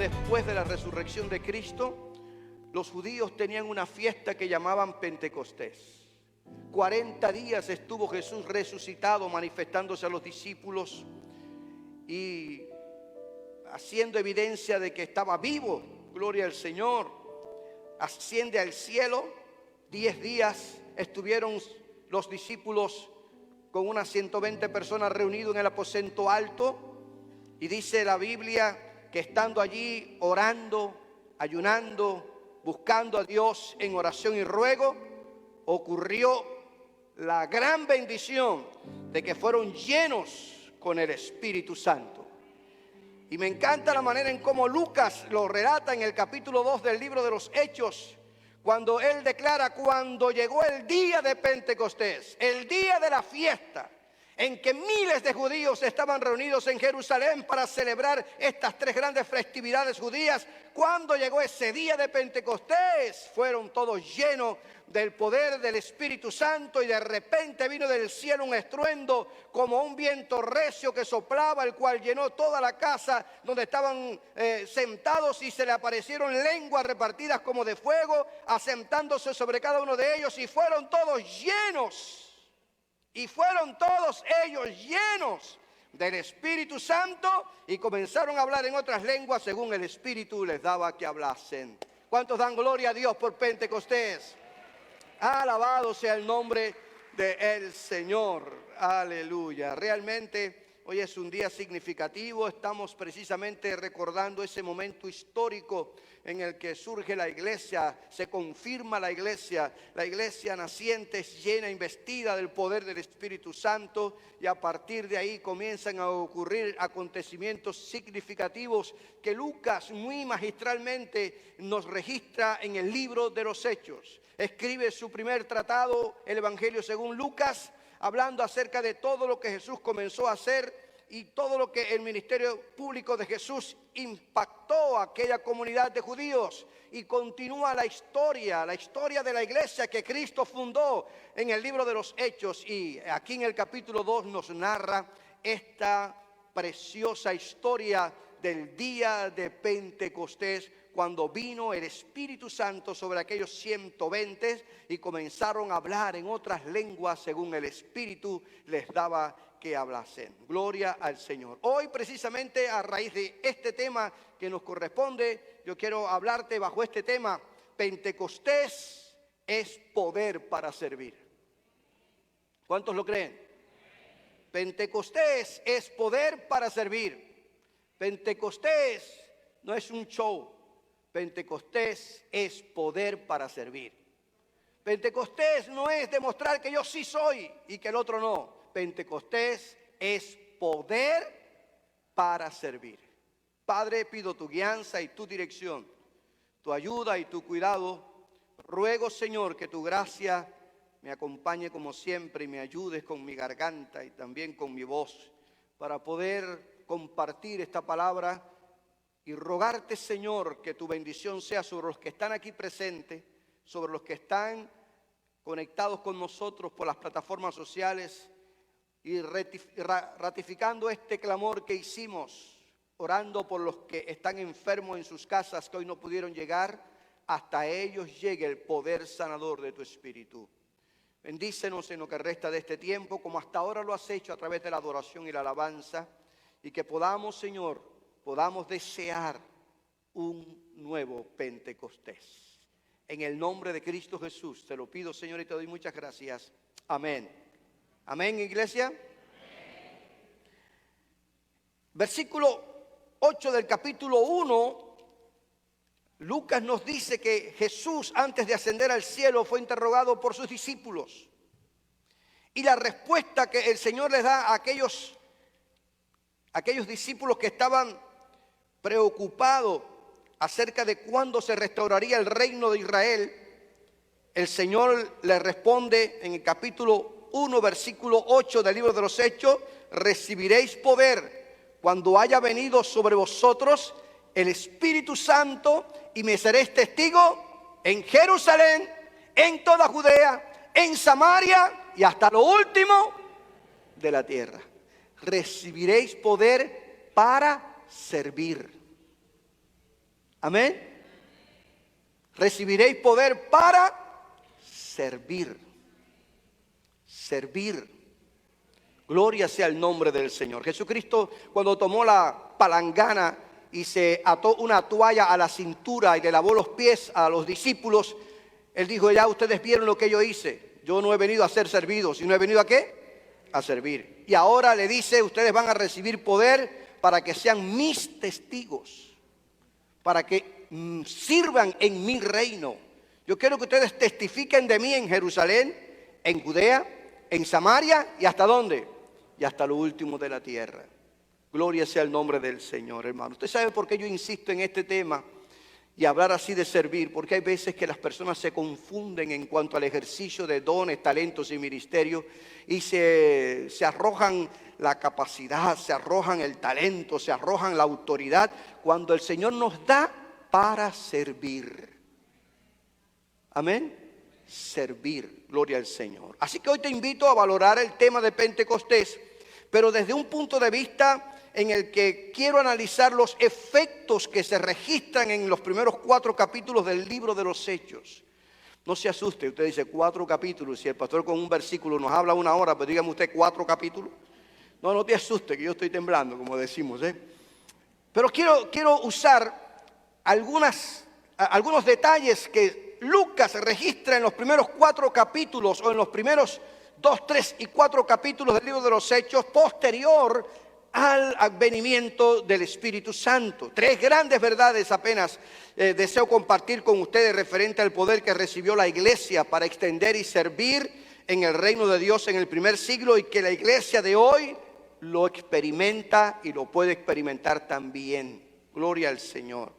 después de la resurrección de Cristo, los judíos tenían una fiesta que llamaban Pentecostés. 40 días estuvo Jesús resucitado, manifestándose a los discípulos y haciendo evidencia de que estaba vivo. Gloria al Señor. Asciende al cielo. 10 días estuvieron los discípulos con unas 120 personas reunidos en el aposento alto. Y dice la Biblia que estando allí orando, ayunando, buscando a Dios en oración y ruego, ocurrió la gran bendición de que fueron llenos con el Espíritu Santo. Y me encanta la manera en cómo Lucas lo relata en el capítulo 2 del libro de los Hechos, cuando él declara: cuando llegó el día de Pentecostés, el día de la fiesta, en que miles de judíos estaban reunidos en Jerusalén para celebrar estas 3 grandes festividades judías. Cuando llegó ese día de Pentecostés, fueron todos llenos del poder del Espíritu Santo, y de repente vino del cielo un estruendo como un viento recio que soplaba, el cual llenó toda la casa donde estaban sentados, y se le aparecieron lenguas repartidas como de fuego, asentándose sobre cada uno de ellos, y fueron todos llenos. Y fueron todos ellos llenos del Espíritu Santo y comenzaron a hablar en otras lenguas según el Espíritu les daba que hablasen. ¿Cuántos dan gloria a Dios por Pentecostés? Alabado sea el nombre del Señor. Aleluya. Realmente hoy es un día significativo. Estamos precisamente recordando ese momento histórico en el que surge la iglesia, se confirma la iglesia naciente, es llena, investida del poder del Espíritu Santo, y a partir de ahí comienzan a ocurrir acontecimientos significativos que Lucas muy magistralmente nos registra en el libro de los Hechos. Escribe su primer tratado, el Evangelio según Lucas, hablando acerca de todo lo que Jesús comenzó a hacer y todo lo que el ministerio público de Jesús impactó a aquella comunidad de judíos. Y continúa la historia de la iglesia que Cristo fundó en el libro de los Hechos. Y aquí en el capítulo 2 nos narra esta preciosa historia del día de Pentecostés, cuando vino el Espíritu Santo sobre aquellos 120 y comenzaron a hablar en otras lenguas según el Espíritu les daba que hablasen. Gloria al Señor. Hoy, precisamente a raíz de este tema que nos corresponde, yo quiero hablarte bajo este tema: Pentecostés es poder para servir. ¿Cuántos lo creen? Pentecostés es poder para servir. Pentecostés no es un show. Pentecostés es poder para servir. Pentecostés no es demostrar que yo sí soy y que el otro no. Pentecostés es poder para servir. Padre, pido tu guianza y tu dirección, tu ayuda y tu cuidado. Ruego, Señor, que tu gracia me acompañe como siempre y me ayudes con mi garganta y también con mi voz para poder compartir esta palabra. Y rogarte, Señor, que tu bendición sea sobre los que están aquí presentes, sobre los que están conectados con nosotros por las plataformas sociales, y ratificando este clamor que hicimos, orando por los que están enfermos en sus casas que hoy no pudieron llegar, hasta ellos llegue el poder sanador de tu Espíritu. Bendícenos en lo que resta de este tiempo, como hasta ahora lo has hecho a través de la adoración y la alabanza, y que podamos, Señor, podamos desear un nuevo Pentecostés. En el nombre de Cristo Jesús te lo pido, Señor, y te doy muchas gracias. Amén. Amén, iglesia. Amén. Versículo 8 del capítulo 1, Lucas nos dice que Jesús, antes de ascender al cielo, fue interrogado por sus discípulos. Y la respuesta que el Señor les da a aquellos discípulos que estaban preocupado acerca de cuándo se restauraría el reino de Israel, el Señor le responde en el capítulo 1, versículo 8 del libro de los Hechos: recibiréis poder cuando haya venido sobre vosotros el Espíritu Santo, y me seréis testigo en Jerusalén, en toda Judea, en Samaria y hasta lo último de la tierra. Recibiréis poder para servir. Amén. Recibiréis poder para servir. Servir. Gloria sea el nombre del Señor. Jesucristo, cuando tomó la palangana y se ató una toalla a la cintura y le lavó los pies a los discípulos, Él dijo: ya ustedes vieron lo que yo hice. Yo no he venido a ser servido, sino he venido ¿a qué? A servir. Y ahora le dice: ustedes van a recibir poder para que sean mis testigos, para que sirvan en mi reino. Yo quiero que ustedes testifiquen de mí en Jerusalén, en Judea, en Samaria y ¿hasta dónde? Y hasta lo último de la tierra. Gloria sea el nombre del Señor, hermano. Usted sabe por qué yo insisto en este tema y hablar así de servir, porque hay veces que las personas se confunden en cuanto al ejercicio de dones, talentos y ministerios, y se arrojan la capacidad, se arrojan el talento, se arrojan la autoridad, cuando el Señor nos da para servir. Amén. Servir, gloria al Señor. Así que hoy te invito a valorar el tema de Pentecostés, pero desde un punto de vista en el que quiero analizar los efectos que se registran en los primeros 4 capítulos del libro de los Hechos. No se asuste, usted dice 4 capítulos, si el pastor con un versículo nos habla 1 hora, pues dígame usted 4 capítulos. No te asuste, que yo estoy temblando, como decimos, Pero quiero usar algunos detalles que Lucas registra en los primeros 4 capítulos, o en los primeros 2, 3 y 4 capítulos del libro de los Hechos, posterior al advenimiento del Espíritu Santo. 3 grandes verdades apenas deseo compartir con ustedes referente al poder que recibió la iglesia para extender y servir en el reino de Dios en el primer siglo, y que la iglesia de hoy lo experimenta y lo puede experimentar también. Gloria al Señor.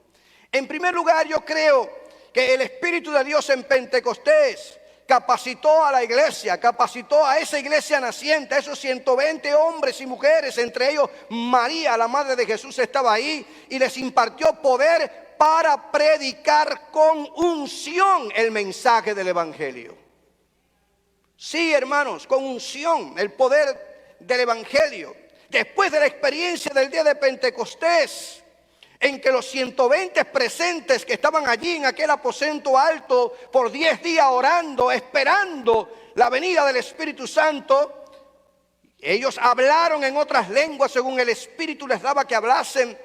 En primer lugar, yo creo que el Espíritu de Dios en Pentecostés capacitó a la iglesia, capacitó a esa iglesia naciente, a esos 120 hombres y mujeres, entre ellos María, la madre de Jesús, estaba ahí, y les impartió poder para predicar con unción el mensaje del Evangelio. Sí, hermanos, con unción, el poder del Evangelio. Después de la experiencia del día de Pentecostés, en que los 120 presentes que estaban allí en aquel aposento alto por 10 días orando, esperando la venida del Espíritu Santo, ellos hablaron en otras lenguas según el Espíritu les daba que hablasen.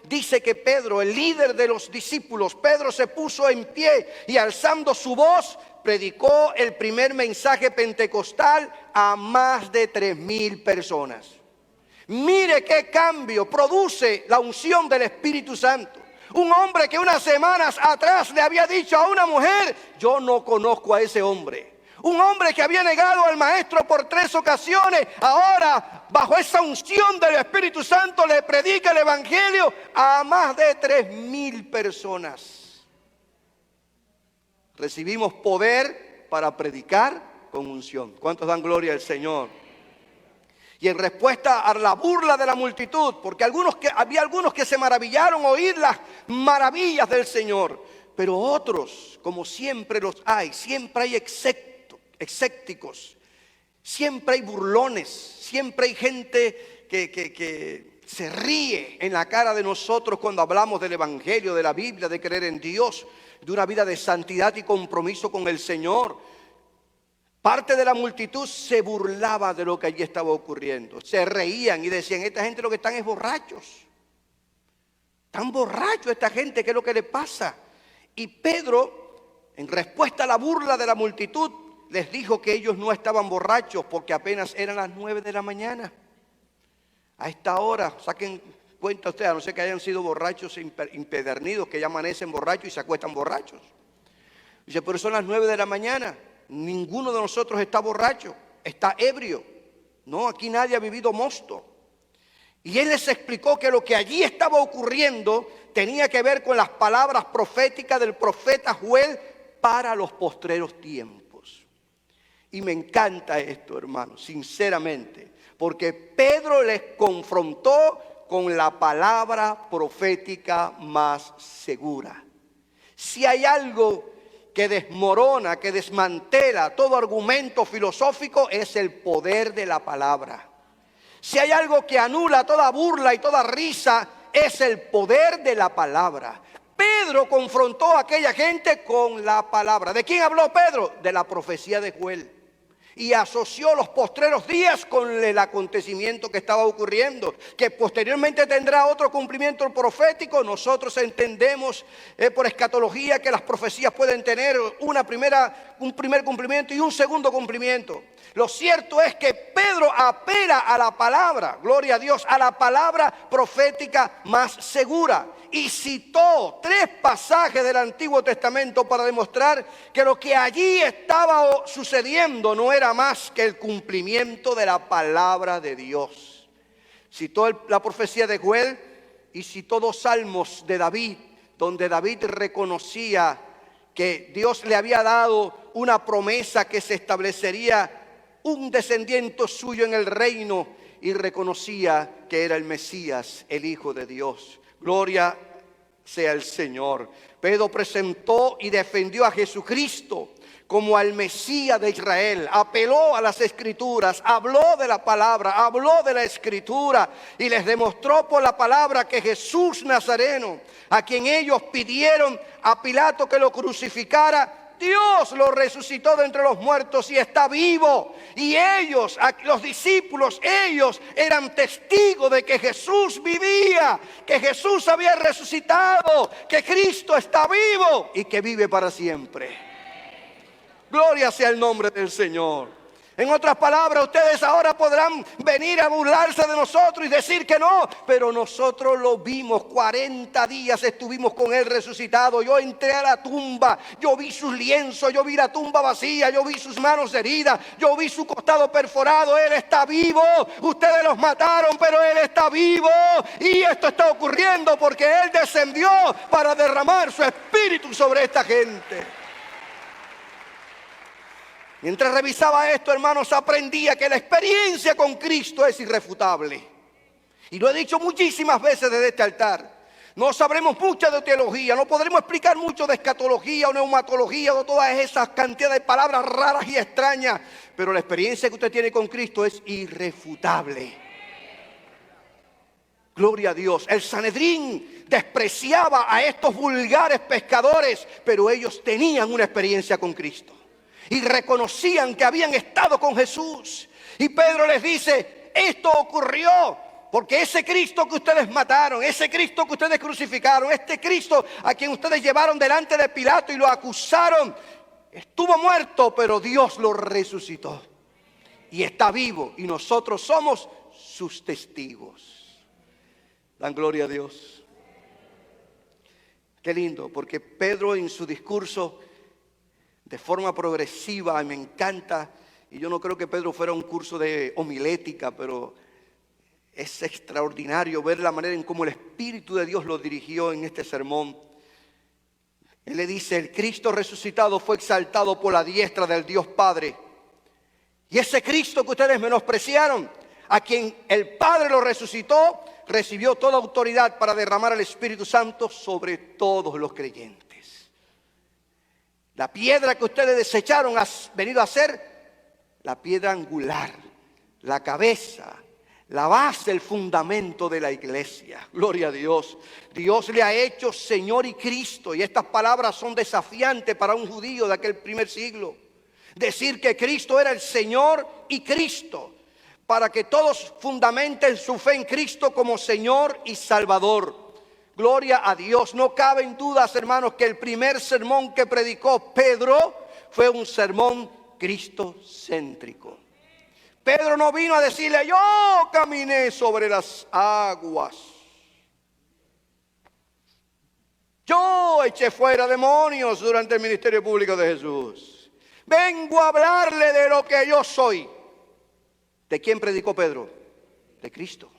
Dice que Pedro, el líder de los discípulos, Pedro se puso en pie y alzando su voz predicó el primer mensaje pentecostal a más de 3,000 personas. Mire qué cambio produce la unción del Espíritu Santo. Un hombre que unas semanas atrás le había dicho a una mujer: yo no conozco a ese hombre. Un hombre que había negado al maestro por 3 ocasiones, ahora bajo esa unción del Espíritu Santo le predica el Evangelio a más de 3,000 personas. Recibimos poder para predicar con unción. ¿Cuántos dan gloria al Señor? Y en respuesta a la burla de la multitud, porque había algunos que se maravillaron oír las maravillas del Señor, pero otros, como siempre los hay, siempre hay escépticos, siempre hay burlones, siempre hay gente que se ríe en la cara de nosotros cuando hablamos del Evangelio, de la Biblia, de creer en Dios, de una vida de santidad y compromiso con el Señor. Parte de la multitud se burlaba de lo que allí estaba ocurriendo. Se reían y decían: esta gente lo que están es borrachos. Están borrachos esta gente, ¿qué es lo que le pasa? Y Pedro, en respuesta a la burla de la multitud, les dijo que ellos no estaban borrachos porque apenas eran las 9 de la mañana. A esta hora, saquen cuenta ustedes, a no ser que hayan sido borrachos impedernidos, que ya amanecen borrachos y se acuestan borrachos. Dice: pero son las 9 de la mañana. Ninguno de nosotros está borracho, está ebrio. No, aquí nadie ha vivido mosto. Y él les explicó que lo que allí estaba ocurriendo tenía que ver con las palabras proféticas del profeta Joel para los postreros tiempos. Y me encanta esto, hermanos, sinceramente, porque Pedro les confrontó con la palabra profética más segura. Si hay algo que desmorona, que desmantela todo argumento filosófico, es el poder de la palabra. Si hay algo que anula toda burla y toda risa, es el poder de la palabra. Pedro confrontó a aquella gente con la palabra. ¿De quién habló Pedro? De la profecía de Joel. Y asoció los postreros días con el acontecimiento que estaba ocurriendo, que posteriormente tendrá otro cumplimiento profético. Nosotros entendemos por escatología que las profecías pueden tener un primer cumplimiento y un segundo cumplimiento. Lo cierto es que Pedro apela a la palabra, gloria a Dios, a la palabra profética más segura. Y citó 3 pasajes del Antiguo Testamento para demostrar que lo que allí estaba sucediendo no era más que el cumplimiento de la palabra de Dios. Citó la profecía de Joel y citó 2 salmos de David, donde David reconocía que Dios le había dado una promesa que se establecería un descendiente suyo en el reino, y reconocía que era el Mesías, el Hijo de Dios. Gloria sea el Señor. Pedro presentó y defendió a Jesucristo como al Mesías de Israel. Apeló a las Escrituras, habló de la palabra, habló de la Escritura y les demostró por la palabra que Jesús Nazareno, a quien ellos pidieron a Pilato que lo crucificara, Dios lo resucitó de entre los muertos y está vivo. Y ellos, los discípulos, ellos eran testigos de que Jesús vivía, que Jesús había resucitado, que Cristo está vivo y que vive para siempre. Gloria sea el nombre del Señor. En otras palabras, ustedes ahora podrán venir a burlarse de nosotros y decir que no, pero nosotros lo vimos. 40 días estuvimos con Él resucitado. Yo entré a la tumba, yo vi sus lienzos, yo vi la tumba vacía, yo vi sus manos heridas, yo vi su costado perforado. Él está vivo. Ustedes los mataron, pero Él está vivo. Y esto está ocurriendo porque Él descendió para derramar su espíritu sobre esta gente. Mientras revisaba esto, hermanos, aprendía que la experiencia con Cristo es irrefutable. Y lo he dicho muchísimas veces desde este altar. No sabremos mucho de teología, no podremos explicar mucho de escatología o neumatología o todas esas cantidades de palabras raras y extrañas, pero la experiencia que usted tiene con Cristo es irrefutable. Gloria a Dios. El Sanedrín despreciaba a estos vulgares pescadores, pero ellos tenían una experiencia con Cristo y reconocían que habían estado con Jesús. Y Pedro les dice: esto ocurrió porque ese Cristo que ustedes mataron, ese Cristo que ustedes crucificaron, este Cristo a quien ustedes llevaron delante de Pilato y lo acusaron, estuvo muerto, pero Dios lo resucitó y está vivo, y nosotros somos sus testigos. Dan gloria a Dios. Qué lindo, porque Pedro en su discurso, de forma progresiva, me encanta, y yo no creo que Pedro fuera un curso de homilética, pero es extraordinario ver la manera en cómo el Espíritu de Dios lo dirigió en este sermón. Él le dice: el Cristo resucitado fue exaltado por la diestra del Dios Padre, y ese Cristo que ustedes menospreciaron, a quien el Padre lo resucitó, recibió toda autoridad para derramar el Espíritu Santo sobre todos los creyentes. La piedra que ustedes desecharon ha venido a ser la piedra angular, la cabeza, la base, el fundamento de la iglesia. Gloria a Dios. Dios le ha hecho Señor y Cristo, y estas palabras son desafiantes para un judío de aquel primer siglo. Decir que Cristo era el Señor y Cristo, para que todos fundamenten su fe en Cristo como Señor y Salvador. Gloria a Dios. No cabe en dudas, hermanos, que el primer sermón que predicó Pedro fue un sermón cristocéntrico. Pedro no vino a decirle: yo caminé sobre las aguas, yo eché fuera demonios durante el ministerio público de Jesús. Vengo a hablarle de lo que yo soy. ¿De quién predicó Pedro? De Cristo.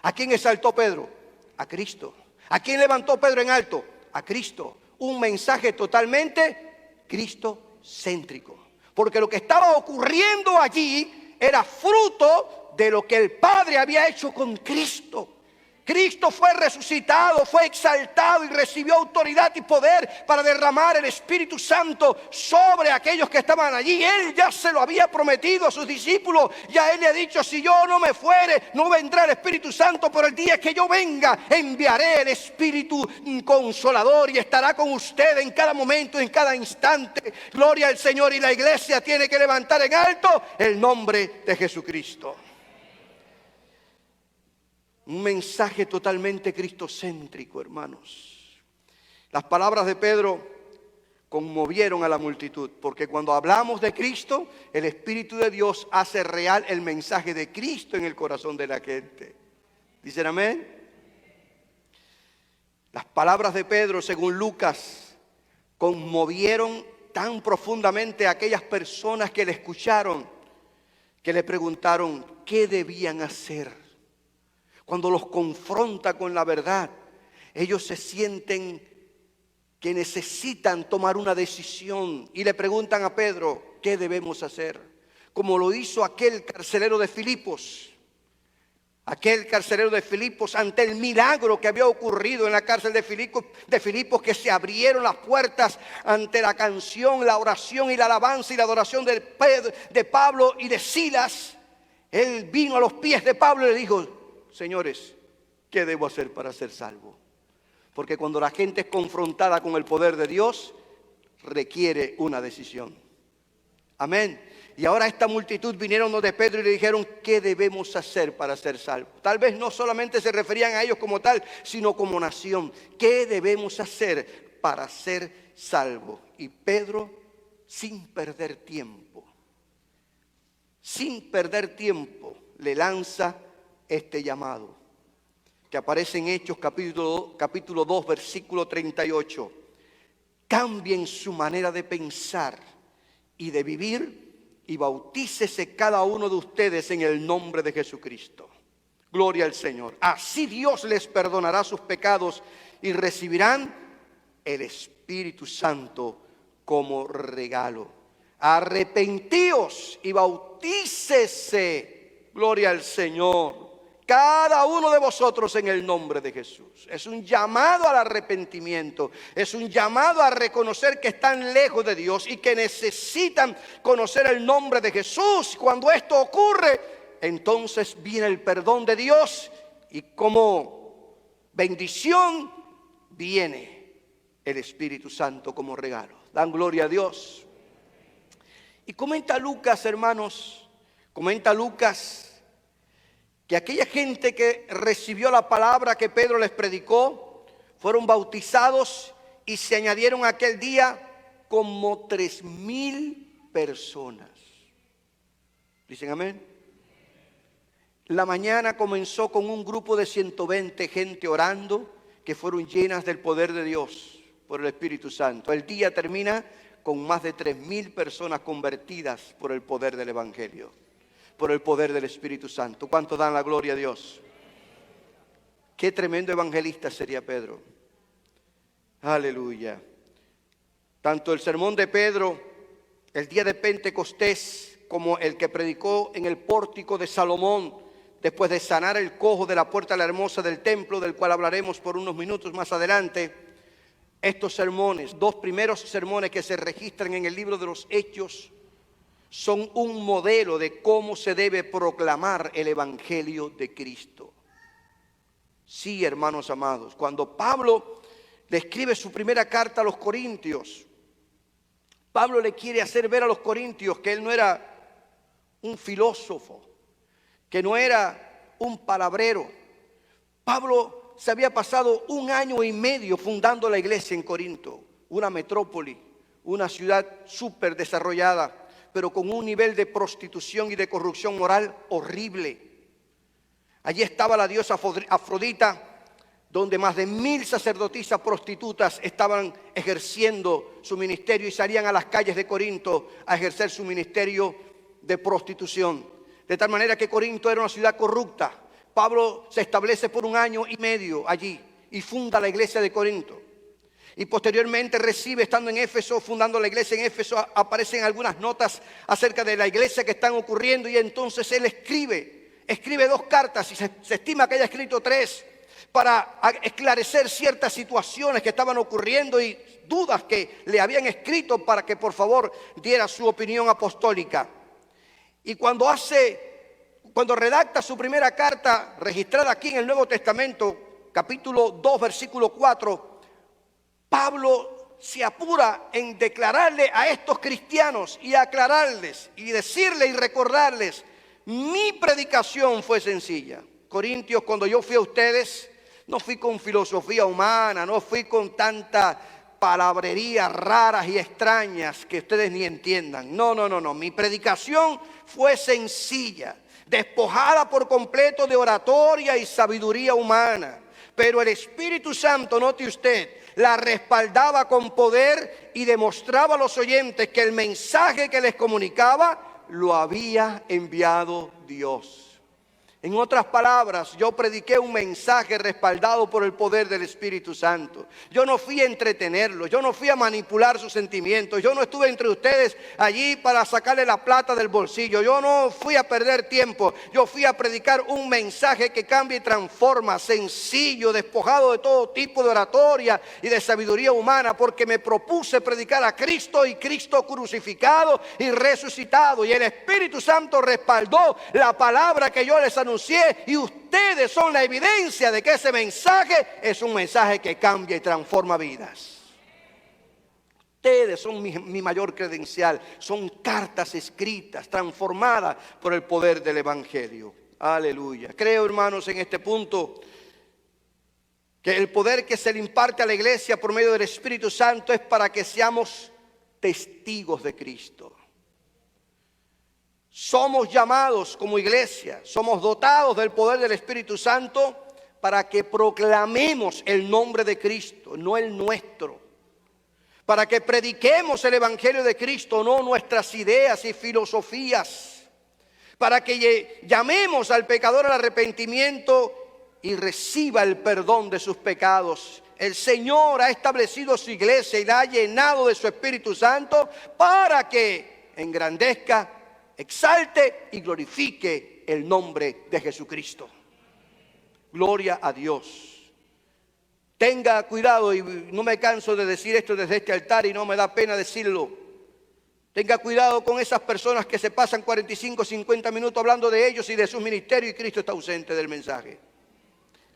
¿A quién exaltó Pedro? A Cristo. ¿A quién levantó Pedro en alto? A Cristo. Un mensaje totalmente cristocéntrico. Porque lo que estaba ocurriendo allí era fruto de lo que el Padre había hecho con Cristo. Cristo fue resucitado, fue exaltado y recibió autoridad y poder para derramar el Espíritu Santo sobre aquellos que estaban allí. Él ya se lo había prometido a sus discípulos. Ya Él le ha dicho: si yo no me fuere, no vendrá el Espíritu Santo, pero el día que yo venga, enviaré el Espíritu Consolador y estará con usted en cada momento, en cada instante. Gloria al Señor. Y la iglesia tiene que levantar en alto el nombre de Jesucristo. Un mensaje totalmente cristocéntrico, hermanos. Las palabras de Pedro conmovieron a la multitud, porque cuando hablamos de Cristo, el Espíritu de Dios hace real el mensaje de Cristo en el corazón de la gente. ¿Dicen amén? Las palabras de Pedro, según Lucas, conmovieron tan profundamente a aquellas personas que le escucharon, que le preguntaron qué debían hacer. Cuando los confronta con la verdad, ellos se sienten que necesitan tomar una decisión y le preguntan a Pedro: ¿qué debemos hacer? Como lo hizo aquel carcelero de Filipos. Aquel carcelero de Filipos, ante el milagro que había ocurrido en la cárcel de Filipos, que se abrieron las puertas ante la canción, la oración y la alabanza y la adoración de Pablo y de Silas. Él vino a los pies de Pablo y le dijo: señores, ¿qué debo hacer para ser salvo? Porque cuando la gente es confrontada con el poder de Dios, requiere una decisión. Amén. Y ahora esta multitud vinieron donde Pedro y le dijeron: ¿qué debemos hacer para ser salvos? Tal vez no solamente se referían a ellos como tal, sino como nación. ¿Qué debemos hacer para ser salvos? Y Pedro, sin perder tiempo, le lanza este llamado, que aparece en Hechos capítulo 2, versículo 38. Cambien su manera de pensar y de vivir, y bautícese cada uno de ustedes en el nombre de Jesucristo. Gloria al Señor. Así Dios les perdonará sus pecados y recibirán el Espíritu Santo como regalo. Arrepentíos y bautícese. Gloria al Señor. Cada uno de vosotros en el nombre de Jesús. Es un llamado al arrepentimiento. Es un llamado a reconocer que están lejos de Dios y que necesitan conocer el nombre de Jesús. Cuando esto ocurre, entonces viene el perdón de Dios y como bendición viene el Espíritu Santo como regalo. Dan gloria a Dios. Y comenta Lucas, hermanos, que aquella gente que recibió la palabra que Pedro les predicó, fueron bautizados y se añadieron aquel día como 3,000 personas. ¿Dicen amén? La mañana comenzó con un grupo de 120 gente orando, que fueron llenas del poder de Dios por el Espíritu Santo. El día termina con más de 3,000 personas convertidas por el poder del Evangelio, por el poder del Espíritu Santo. ¿Cuántos dan la gloria a Dios? Qué tremendo evangelista sería Pedro. Aleluya. Tanto el sermón de Pedro, el día de Pentecostés, como el que predicó en el pórtico de Salomón, después de sanar el cojo de la puerta la hermosa del templo, del cual hablaremos por unos minutos más adelante. Estos sermones, 2 primeros sermones que se registran en el libro de los Hechos, son un modelo de cómo se debe proclamar el Evangelio de Cristo. Sí, hermanos amados, cuando Pablo le escribe su primera carta a los Corintios, Pablo le quiere hacer ver a los Corintios que él no era un filósofo, que no era un palabrero. Pablo se había pasado 1 año y medio fundando la iglesia en Corinto, una metrópoli, una ciudad súper desarrollada, pero con un nivel de prostitución y de corrupción moral horrible. Allí estaba la diosa Afrodita, donde más de 1,000 sacerdotisas prostitutas estaban ejerciendo su ministerio y salían a las calles de Corinto a ejercer su ministerio de prostitución. De tal manera que Corinto era una ciudad corrupta. Pablo se establece por 1 año y medio allí y funda la iglesia de Corinto. Y posteriormente recibe, estando en Éfeso, fundando la iglesia en Éfeso, aparecen algunas notas acerca de la iglesia que están ocurriendo. Y entonces él escribe 2 cartas y se estima que haya escrito 3. para esclarecer ciertas situaciones que estaban ocurriendo y dudas que le habían escrito para que por favor diera su opinión apostólica. Y cuando redacta su primera carta registrada aquí en el Nuevo Testamento, capítulo 2, versículo 4, Pablo se apura en declararle a estos cristianos y aclararles y decirle y recordarles: mi predicación fue sencilla. Corintios, cuando yo fui a ustedes, no fui con filosofía humana, no fui con tanta palabrerías raras y extrañas que ustedes ni entiendan. No. Mi predicación fue sencilla, despojada por completo de oratoria y sabiduría humana. Pero el Espíritu Santo, note usted, la respaldaba con poder y demostraba a los oyentes que el mensaje que les comunicaba lo había enviado Dios. En otras palabras, yo prediqué un mensaje respaldado por el poder del Espíritu Santo. Yo no fui a entretenerlos, yo no fui a manipular sus sentimientos, yo no estuve entre ustedes allí para sacarle la plata del bolsillo, yo no fui a perder tiempo, yo fui a predicar un mensaje que cambia y transforma, sencillo, despojado de todo tipo de oratoria y de sabiduría humana, porque me propuse predicar a Cristo y Cristo crucificado y resucitado, y el Espíritu Santo respaldó la palabra que yo les anuncié, y ustedes son la evidencia de que ese mensaje es un mensaje que cambia y transforma vidas. Ustedes son mi mayor credencial, son cartas escritas, transformadas por el poder del Evangelio. Aleluya. Creo, hermanos, en este punto que el poder que se le imparte a la iglesia por medio del Espíritu Santo es para que seamos testigos de Cristo. Somos llamados como iglesia, somos dotados del poder del Espíritu Santo para que proclamemos el nombre de Cristo, no el nuestro. Para que prediquemos el Evangelio de Cristo, no nuestras ideas y filosofías. Para que llamemos al pecador al arrepentimiento y reciba el perdón de sus pecados. El Señor ha establecido su iglesia y la ha llenado de su Espíritu Santo para que engrandezca, exalte y glorifique el nombre de Jesucristo. Gloria a Dios. Tenga cuidado, y no me canso de decir esto desde este altar y no me da pena decirlo. Tenga cuidado con esas personas que se pasan 45, 50 minutos hablando de ellos y de sus ministerios, y Cristo está ausente del mensaje.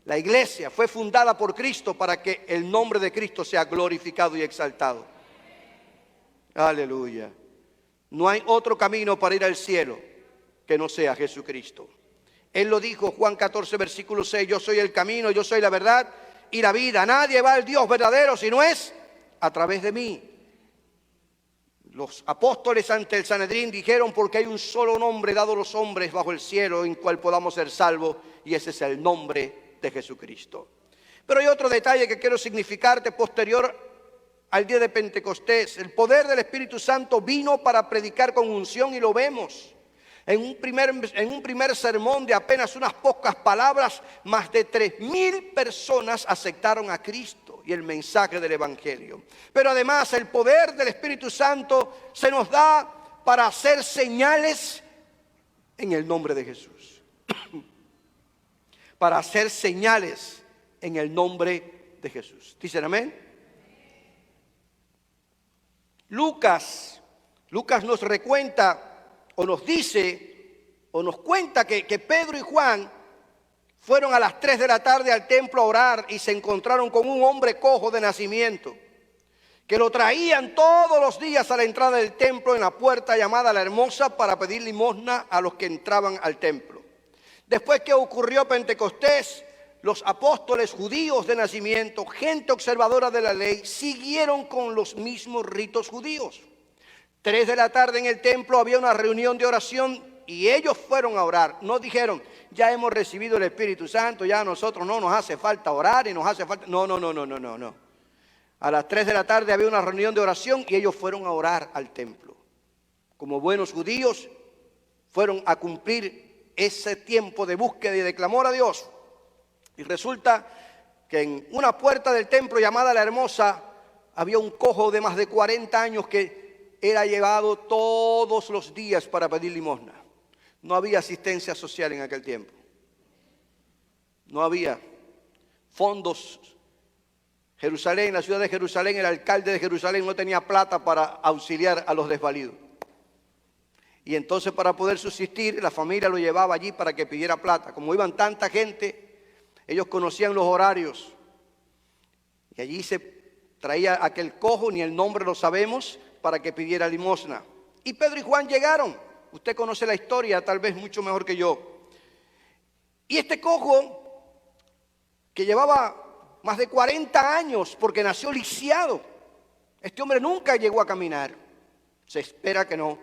La iglesia fue fundada por Cristo para que el nombre de Cristo sea glorificado y exaltado. Aleluya. No hay otro camino para ir al cielo que no sea Jesucristo. Él lo dijo, Juan 14, versículo 6, yo soy el camino, yo soy la verdad y la vida. Nadie va al Dios verdadero si no es a través de mí. Los apóstoles ante el Sanedrín dijeron: porque hay un solo nombre dado a los hombres bajo el cielo en cual podamos ser salvos, y ese es el nombre de Jesucristo. Pero hay otro detalle que quiero significarte posterior al día de Pentecostés. El poder del Espíritu Santo vino para predicar con unción, y lo vemos. En un primer sermón de apenas unas pocas palabras, más de 3,000 personas aceptaron a Cristo y el mensaje del Evangelio. Pero además el poder del Espíritu Santo se nos da para hacer señales en el nombre de Jesús. Para hacer señales en el nombre de Jesús. ¿Dicen amén? Lucas nos recuenta o nos dice o nos cuenta que Pedro y Juan fueron a las 3 de la tarde al templo a orar y se encontraron con un hombre cojo de nacimiento, que lo traían todos los días a la entrada del templo en la puerta llamada La Hermosa para pedir limosna a los que entraban al templo. Después que ocurrió Pentecostés, los apóstoles judíos de nacimiento, gente observadora de la ley, siguieron con los mismos ritos judíos. 3 de la tarde en el templo había una reunión de oración y ellos fueron a orar. No dijeron: ya hemos recibido el Espíritu Santo, ya a nosotros no nos hace falta orar y nos hace falta... No. A las 3 de la tarde había una reunión de oración y ellos fueron a orar al templo. Como buenos judíos, fueron a cumplir ese tiempo de búsqueda y de clamor a Dios. Y resulta que en una puerta del templo llamada La Hermosa había un cojo de más de 40 años que era llevado todos los días para pedir limosna. No había asistencia social en aquel tiempo. No había. fondos. Jerusalén, la ciudad de Jerusalén, el alcalde de Jerusalén no tenía plata para auxiliar a los desvalidos. Y entonces, para poder subsistir, la familia lo llevaba allí para que pidiera plata. Como iban tanta gente, ellos conocían los horarios. Y allí se traía aquel cojo, ni el nombre lo sabemos, para que pidiera limosna. Y Pedro y Juan llegaron. Usted conoce la historia tal vez mucho mejor que yo. Y este cojo, que llevaba más de 40 años, porque nació lisiado, este hombre nunca llegó a caminar. Se espera que no.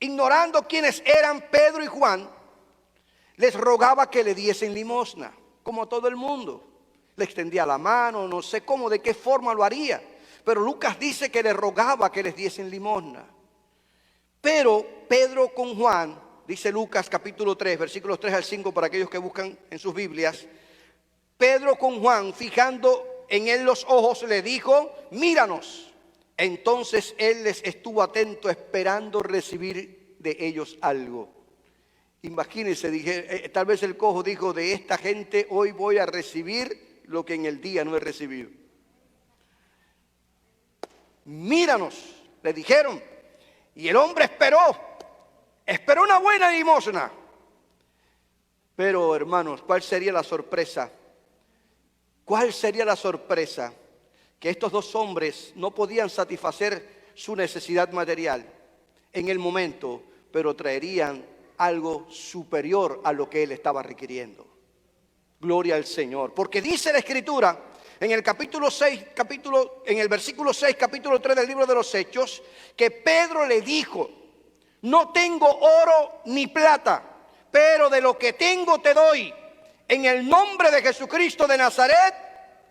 Ignorando quiénes eran Pedro y Juan, les rogaba que le diesen limosna, como todo el mundo. Le extendía la mano, no sé cómo, de qué forma lo haría, pero Lucas dice que le rogaba que les diesen limosna. Pero Pedro con Juan, dice Lucas capítulo 3, versículos 3 al 5, para aquellos que buscan en sus Biblias, Pedro con Juan, fijando en él los ojos, le dijo: míranos. Entonces él les estuvo atento, esperando recibir de ellos algo. Imagínense, dije, tal vez el cojo dijo: de esta gente hoy voy a recibir lo que en el día no he recibido. Míranos, le dijeron. Y el hombre esperó una buena limosna. Pero, hermanos, ¿cuál sería la sorpresa? ¿Cuál sería la sorpresa? Que estos dos hombres no podían satisfacer su necesidad material en el momento, pero traerían algo superior a lo que él estaba requiriendo. Gloria al Señor. Porque dice la Escritura en el capítulo 6, en el versículo 6, capítulo 3 del libro de los Hechos, que Pedro le dijo: no tengo oro ni plata, pero de lo que tengo te doy. En el nombre de Jesucristo de Nazaret,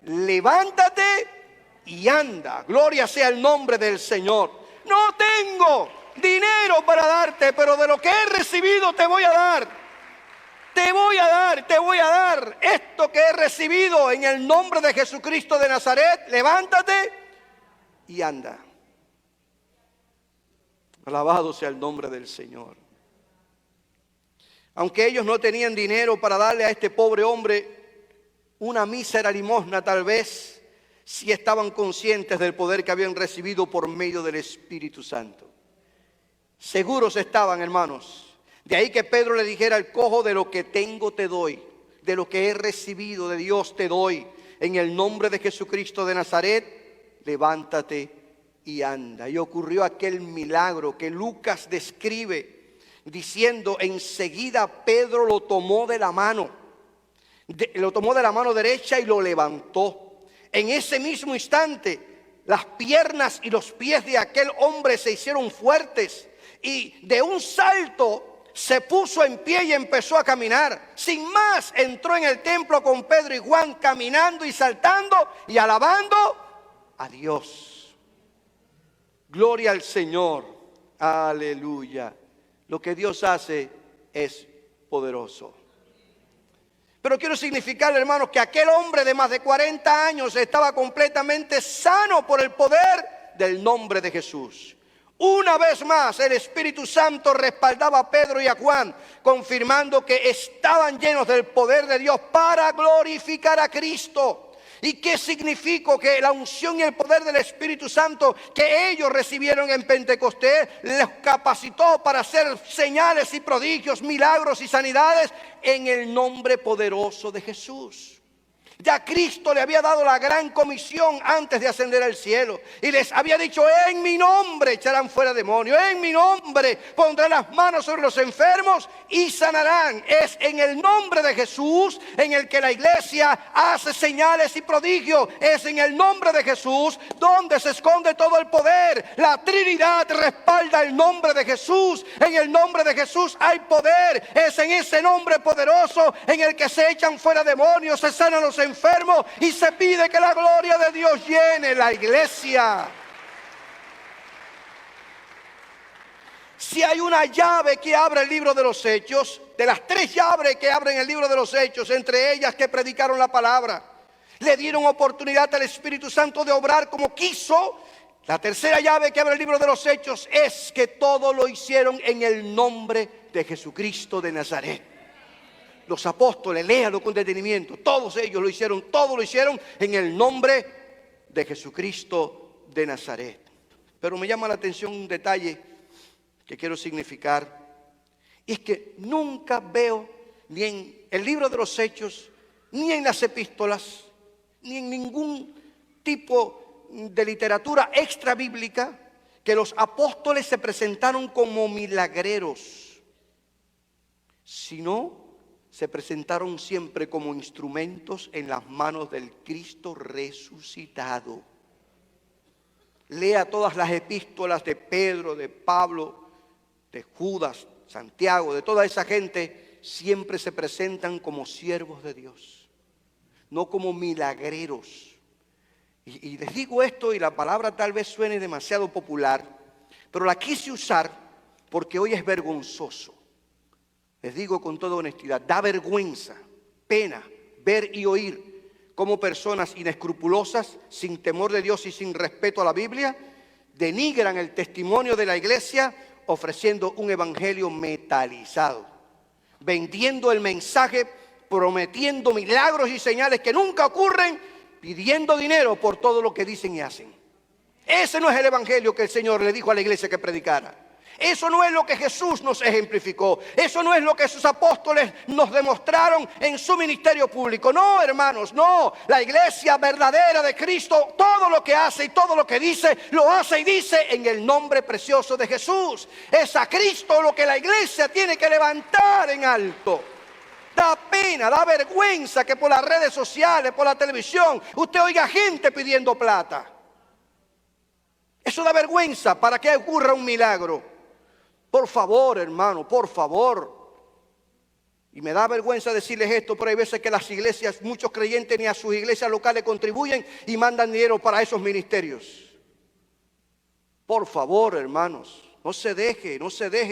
levántate y anda. Gloria sea el nombre del Señor. No tengo dinero para darte, pero de lo que he recibido te voy a dar. Te voy a dar esto que he recibido en el nombre de Jesucristo de Nazaret. Levántate y anda. Alabado sea el nombre del Señor. Aunque ellos no tenían dinero para darle a este pobre hombre una mísera limosna, tal vez sí estaban conscientes del poder que habían recibido por medio del Espíritu Santo. Seguros estaban, hermanos. De ahí que Pedro le dijera al cojo: de lo que tengo te doy, de lo que he recibido de Dios te doy. En el nombre de Jesucristo de Nazaret, levántate y anda. Y ocurrió aquel milagro que Lucas describe, diciendo: enseguida Pedro lo tomó de la mano, derecha y lo levantó. En ese mismo instante, las piernas y los pies de aquel hombre se hicieron fuertes, y de un salto se puso en pie y empezó a caminar. Sin más, entró en el templo con Pedro y Juan, caminando y saltando y alabando a Dios. Gloria al Señor. Aleluya. Lo que Dios hace es poderoso. Pero quiero significar, hermanos, que aquel hombre de más de 40 años estaba completamente sano por el poder del nombre de Jesús. Una vez más, el Espíritu Santo respaldaba a Pedro y a Juan, confirmando que estaban llenos del poder de Dios para glorificar a Cristo. ¿Y qué significó? Que la unción y el poder del Espíritu Santo que ellos recibieron en Pentecostés les capacitó para hacer señales y prodigios, milagros y sanidades en el nombre poderoso de Jesús. Ya Cristo le había dado la gran comisión antes de ascender al cielo, y les había dicho: en mi nombre echarán fuera demonios, en mi nombre pondrán las manos sobre los enfermos y sanarán. Es en el nombre de Jesús en el que la iglesia hace señales y prodigios. Es en el nombre de Jesús donde se esconde todo el poder. La Trinidad respalda el nombre de Jesús. En el nombre de Jesús hay poder. Es en ese nombre poderoso en el que se echan fuera demonios, se sanan los enfermos y se pide que la gloria de Dios llene la iglesia. Si hay una llave que abre el libro de los Hechos, de las 3 llaves que abren el libro de los Hechos, entre ellas que predicaron la palabra, le dieron oportunidad al Espíritu Santo de obrar como quiso. La tercera llave que abre el libro de los Hechos es que todo lo hicieron en el nombre de Jesucristo de Nazaret. Los apóstoles, léalo con detenimiento, todos ellos lo hicieron, todo lo hicieron en el nombre de Jesucristo de Nazaret. Pero me llama la atención un detalle que quiero significar, y es que nunca veo ni en el libro de los Hechos, ni en las epístolas, ni en ningún tipo de literatura extra bíblica, que los apóstoles se presentaron como milagreros, sino se presentaron siempre como instrumentos en las manos del Cristo resucitado. Lea todas las epístolas de Pedro, de Pablo, de Judas, Santiago, de toda esa gente, siempre se presentan como siervos de Dios, no como milagreros. Y les digo esto, y la palabra tal vez suene demasiado popular, pero la quise usar porque hoy es vergonzoso. Les digo con toda honestidad, da vergüenza, pena, ver y oír cómo personas inescrupulosas, sin temor de Dios y sin respeto a la Biblia, denigran el testimonio de la iglesia ofreciendo un evangelio metalizado, vendiendo el mensaje, prometiendo milagros y señales que nunca ocurren, pidiendo dinero por todo lo que dicen y hacen. Ese no es el evangelio que el Señor le dijo a la iglesia que predicara. Eso no es lo que Jesús nos ejemplificó. Eso no es lo que sus apóstoles nos demostraron en su ministerio público. No, hermanos, no. La iglesia verdadera de Cristo, todo lo que hace y todo lo que dice, lo hace y dice en el nombre precioso de Jesús. Es a Cristo lo que la iglesia tiene que levantar en alto. Da pena, da vergüenza que por las redes sociales, por la televisión, usted oiga gente pidiendo plata. Eso da vergüenza para que ocurra un milagro. Por favor, hermano, por favor. Y me da vergüenza decirles esto, pero hay veces que las iglesias, muchos creyentes ni a sus iglesias locales contribuyen y mandan dinero para esos ministerios. Por favor, hermanos, no se deje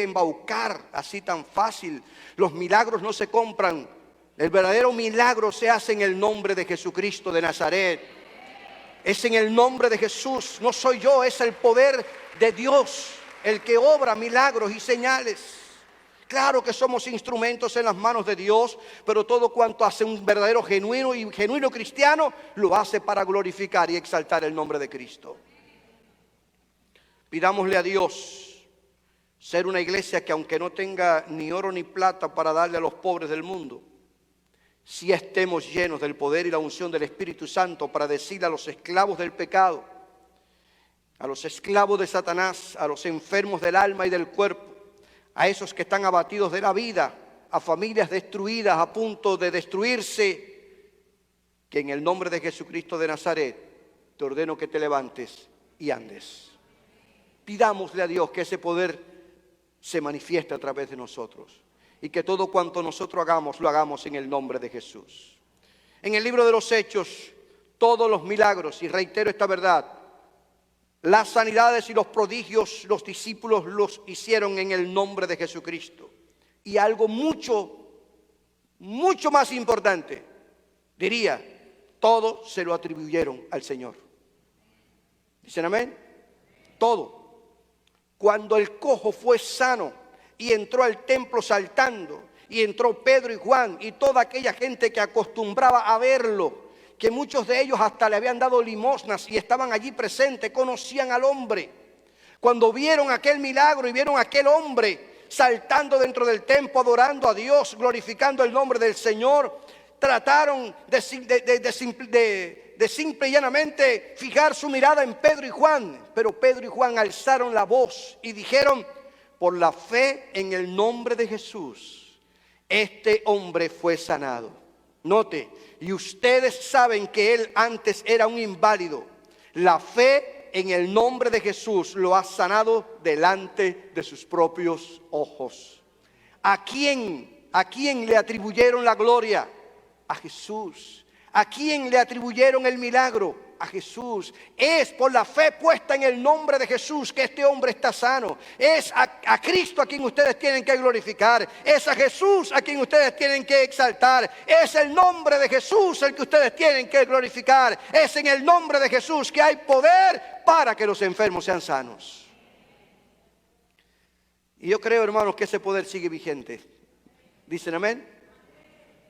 embaucar así tan fácil. Los milagros no se compran. El verdadero milagro se hace en el nombre de Jesucristo de Nazaret. Es en el nombre de Jesús. No soy yo, es el poder de Dios el que obra milagros y señales. Claro que somos instrumentos en las manos de Dios, pero todo cuanto hace un verdadero genuino cristiano, lo hace para glorificar y exaltar el nombre de Cristo. Pidámosle a Dios ser una iglesia que, aunque no tenga ni oro ni plata para darle a los pobres del mundo, sí estemos llenos del poder y la unción del Espíritu Santo para decirle a los esclavos del pecado, a los esclavos de Satanás, a los enfermos del alma y del cuerpo, a esos que están abatidos de la vida, a familias destruidas, a punto de destruirse, que en el nombre de Jesucristo de Nazaret te ordeno que te levantes y andes. Pidámosle a Dios que ese poder se manifieste a través de nosotros y que todo cuanto nosotros hagamos, lo hagamos en el nombre de Jesús. En el libro de los Hechos, todos los milagros, y reitero esta verdad, las sanidades y los prodigios, los discípulos los hicieron en el nombre de Jesucristo. Y algo mucho más importante, diría, todo se lo atribuyeron al Señor. ¿Dicen amén? Todo. Cuando el cojo fue sano y entró al templo saltando, y entró Pedro y Juan y toda aquella gente que acostumbraba a verlo, que muchos de ellos hasta le habían dado limosnas y estaban allí presentes, conocían al hombre. Cuando vieron aquel milagro y vieron a aquel hombre saltando dentro del templo, adorando a Dios, glorificando el nombre del Señor, trataron de simple y llanamente fijar su mirada en Pedro y Juan. Pero Pedro y Juan alzaron la voz y dijeron: por la fe en el nombre de Jesús, este hombre fue sanado. Note, y ustedes saben que él antes era un inválido. La fe en el nombre de Jesús lo ha sanado delante de sus propios ojos. ¿A quién le atribuyeron la gloria? A Jesús. ¿A quién le atribuyeron el milagro? A Jesús. Es por la fe puesta en el nombre de Jesús que este hombre está sano. Es a Cristo a quien ustedes tienen que glorificar. Es a Jesús a quien ustedes tienen que exaltar. Es el nombre de Jesús el que ustedes tienen que glorificar. Es en el nombre de Jesús que hay poder para que los enfermos sean sanos. Y yo creo, hermanos, que ese poder sigue vigente. ¿Dicen amén?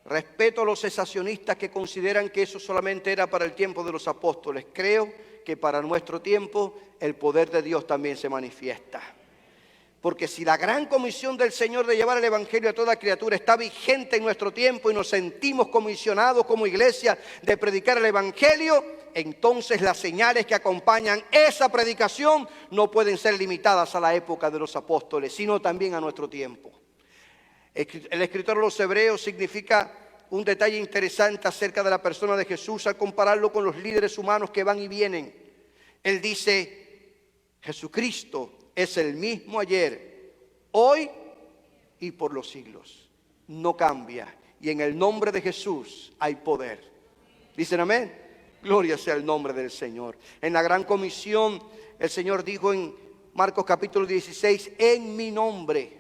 Respeto a los cesacionistas que consideran que eso solamente era para el tiempo de los apóstoles. Creo que para nuestro tiempo el poder de Dios también se manifiesta. Porque si la gran comisión del Señor de llevar el evangelio a toda criatura está vigente en nuestro tiempo y nos sentimos comisionados como iglesia de predicar el evangelio, entonces las señales que acompañan esa predicación no pueden ser limitadas a la época de los apóstoles, sino también a nuestro tiempo. El escritor de los Hebreos significa un detalle interesante acerca de la persona de Jesús al compararlo con los líderes humanos que van y vienen. Él dice, Jesucristo es el mismo ayer, hoy y por los siglos. No cambia. Y en el nombre de Jesús hay poder. ¿Dicen amén? Gloria sea el nombre del Señor. En la gran comisión, el Señor dijo en Marcos capítulo 16, en mi nombre,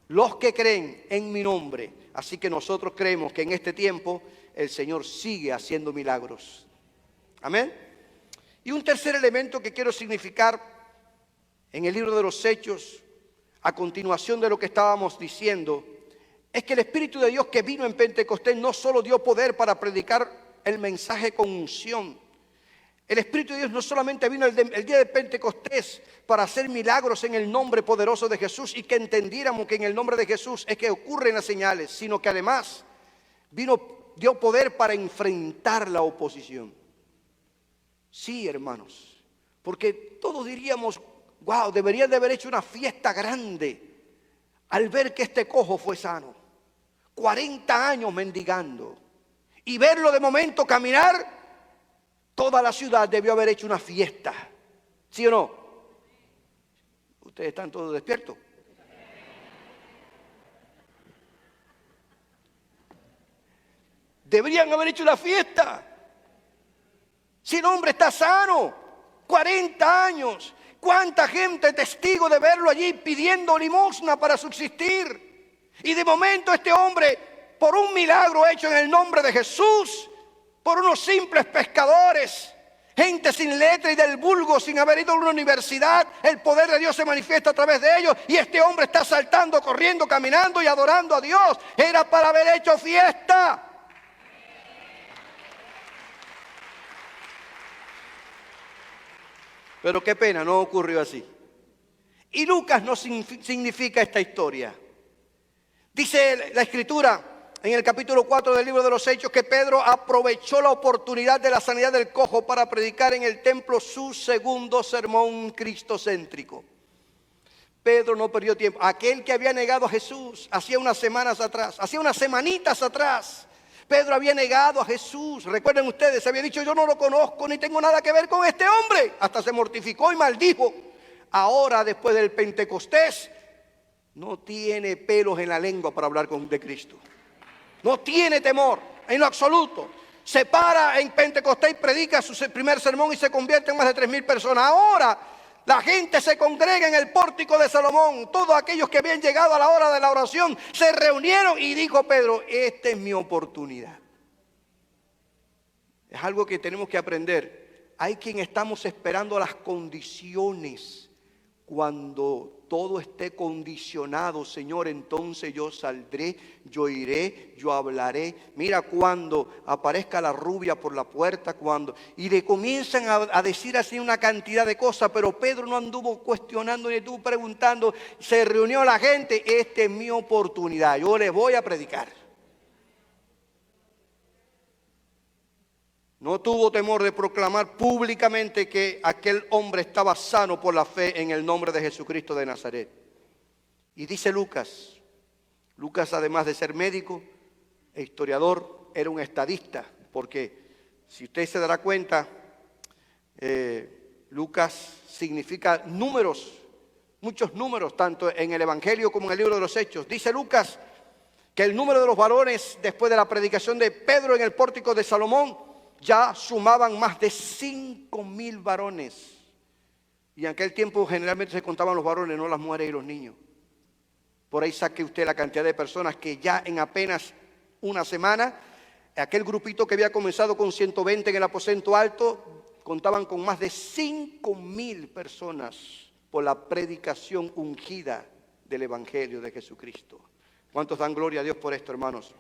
los que creen en mi nombre. Así que nosotros creemos que en este tiempo el Señor sigue haciendo milagros. Amén. Y un tercer elemento que quiero significar en el libro de los Hechos, a continuación de lo que estábamos diciendo, es que el Espíritu de Dios que vino en Pentecostés no solo dio poder para predicar el mensaje con unción. El Espíritu de Dios no solamente vino el día de Pentecostés para hacer milagros en el nombre poderoso de Jesús y que entendiéramos que en el nombre de Jesús es que ocurren las señales, sino que además dio poder para enfrentar la oposición. Sí, hermanos, porque todos diríamos, wow, deberían de haber hecho una fiesta grande al ver que este cojo fue sano. 40 años mendigando. Y verlo de momento caminar, toda la ciudad debió haber hecho una fiesta. ¿Sí o no? ¿Ustedes están todos despiertos? Deberían haber hecho una fiesta. Si el hombre está sano, 40 años. ¿Cuánta gente testigo de verlo allí pidiendo limosna para subsistir? Y de momento este hombre, por un milagro hecho en el nombre de Jesús, por unos simples pescadores, gente sin letra y del vulgo, sin haber ido a una universidad, el poder de Dios se manifiesta a través de ellos y este hombre está saltando, corriendo, caminando y adorando a Dios. Era para haber hecho fiesta. Pero qué pena, no ocurrió así. Y Lucas no significa esta historia. Dice la Escritura en el capítulo 4 del libro de los Hechos que Pedro aprovechó la oportunidad de la sanidad del cojo para predicar en el templo su segundo sermón cristocéntrico. Pedro no perdió tiempo. Aquel que había negado a Jesús hacía unas semanitas atrás, Pedro había negado a Jesús. Recuerden ustedes, había dicho, yo no lo conozco ni tengo nada que ver con este hombre. Hasta se mortificó y maldijo. Ahora, después del Pentecostés, no tiene pelos en la lengua para hablar de Cristo. No tiene temor en lo absoluto. Se para en Pentecostés y predica su primer sermón y se convierte en más de 3,000 personas. Ahora la gente se congrega en el pórtico de Salomón. Todos aquellos que habían llegado a la hora de la oración se reunieron y dijo Pedro, esta es mi oportunidad. Es algo que tenemos que aprender. Hay quien estamos esperando las condiciones. Cuando todo esté condicionado, Señor, entonces yo saldré, yo iré, yo hablaré. Mira cuando aparezca la rubia por la puerta, y le comienzan a decir así una cantidad de cosas, pero Pedro no anduvo cuestionando ni estuvo preguntando. Se reunió la gente, esta es mi oportunidad, yo les voy a predicar. No tuvo temor de proclamar públicamente que aquel hombre estaba sano por la fe en el nombre de Jesucristo de Nazaret. Y dice Lucas además de ser médico e historiador, era un estadista, porque si usted se dará cuenta, Lucas significa números, muchos números, tanto en el Evangelio como en el libro de los Hechos. Dice Lucas que el número de los varones después de la predicación de Pedro en el pórtico de Salomón ya sumaban más de 5,000 varones. Y en aquel tiempo generalmente se contaban los varones, no las mujeres y los niños. Por ahí saque usted la cantidad de personas que ya en apenas una semana, aquel grupito que había comenzado con 120 en el aposento alto, contaban con más de 5,000 personas por la predicación ungida del Evangelio de Jesucristo. ¿Cuántos dan gloria a Dios por esto, hermanos?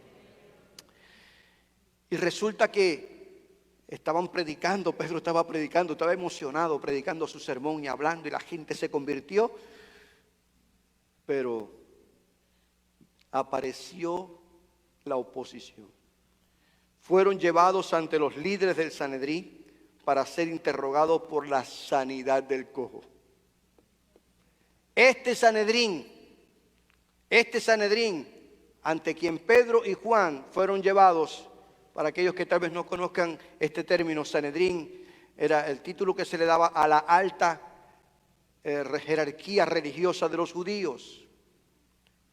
Y resulta que estaban predicando, Pedro estaba predicando, estaba emocionado predicando su sermón y hablando, y la gente se convirtió. Pero apareció la oposición. Fueron llevados ante los líderes del Sanedrín para ser interrogados por la sanidad del cojo. Este Sanedrín, ante quien Pedro y Juan fueron llevados, para aquellos que tal vez no conozcan este término, Sanedrín era el título que se le daba a la alta jerarquía religiosa de los judíos.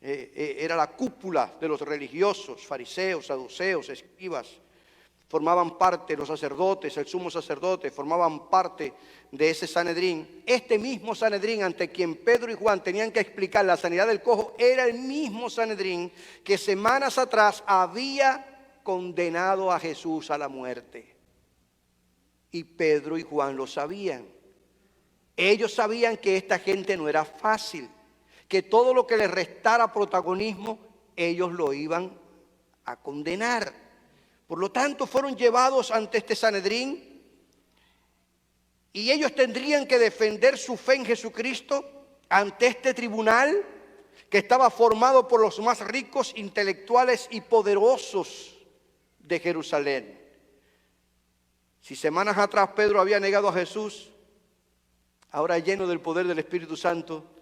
Era la cúpula de los religiosos, fariseos, saduceos, escribas. Formaban parte, los sacerdotes, el sumo sacerdote, formaban parte de ese Sanedrín. Este mismo Sanedrín ante quien Pedro y Juan tenían que explicar la sanidad del cojo, era el mismo Sanedrín que semanas atrás había condenado a Jesús a la muerte. Y Pedro y Juan lo sabían. Ellos sabían que esta gente no era fácil, que todo lo que les restara protagonismo, ellos lo iban a condenar. Por lo tanto, fueron llevados ante este Sanedrín y ellos tendrían que defender su fe en Jesucristo ante este tribunal que estaba formado por los más ricos, intelectuales y poderosos de Jerusalén. Si semanas atrás Pedro había negado a Jesús, ahora lleno del poder del Espíritu Santo,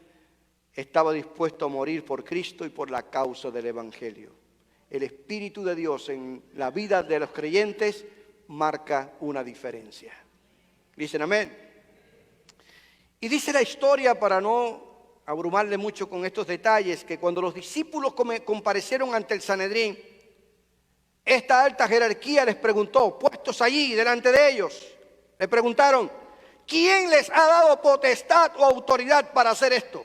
estaba dispuesto a morir por Cristo y por la causa del Evangelio. El Espíritu de Dios en la vida de los creyentes marca una diferencia. Dicen amén. Y dice la historia, para no abrumarle mucho con estos detalles, que cuando los discípulos comparecieron ante el Sanedrín, esta alta jerarquía les preguntó, puestos allí delante de ellos, le preguntaron, ¿quién les ha dado potestad o autoridad para hacer esto?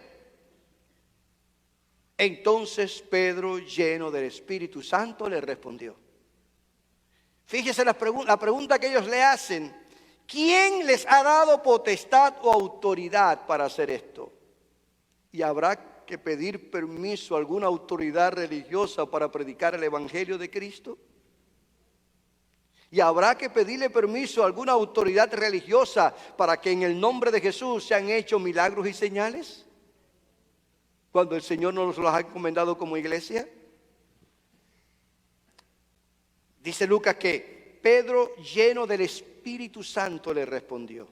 Entonces Pedro, lleno del Espíritu Santo, le respondió. Fíjese la pregunta que ellos le hacen. ¿Quién les ha dado potestad o autoridad para hacer esto? ¿Y habrá que pedir permiso a alguna autoridad religiosa para predicar el Evangelio de Cristo? ¿Y habrá que pedirle permiso a alguna autoridad religiosa para que en el nombre de Jesús se han hecho milagros y señales? Cuando el Señor nos los ha encomendado como iglesia. Dice Lucas que Pedro, lleno del Espíritu Santo, le respondió.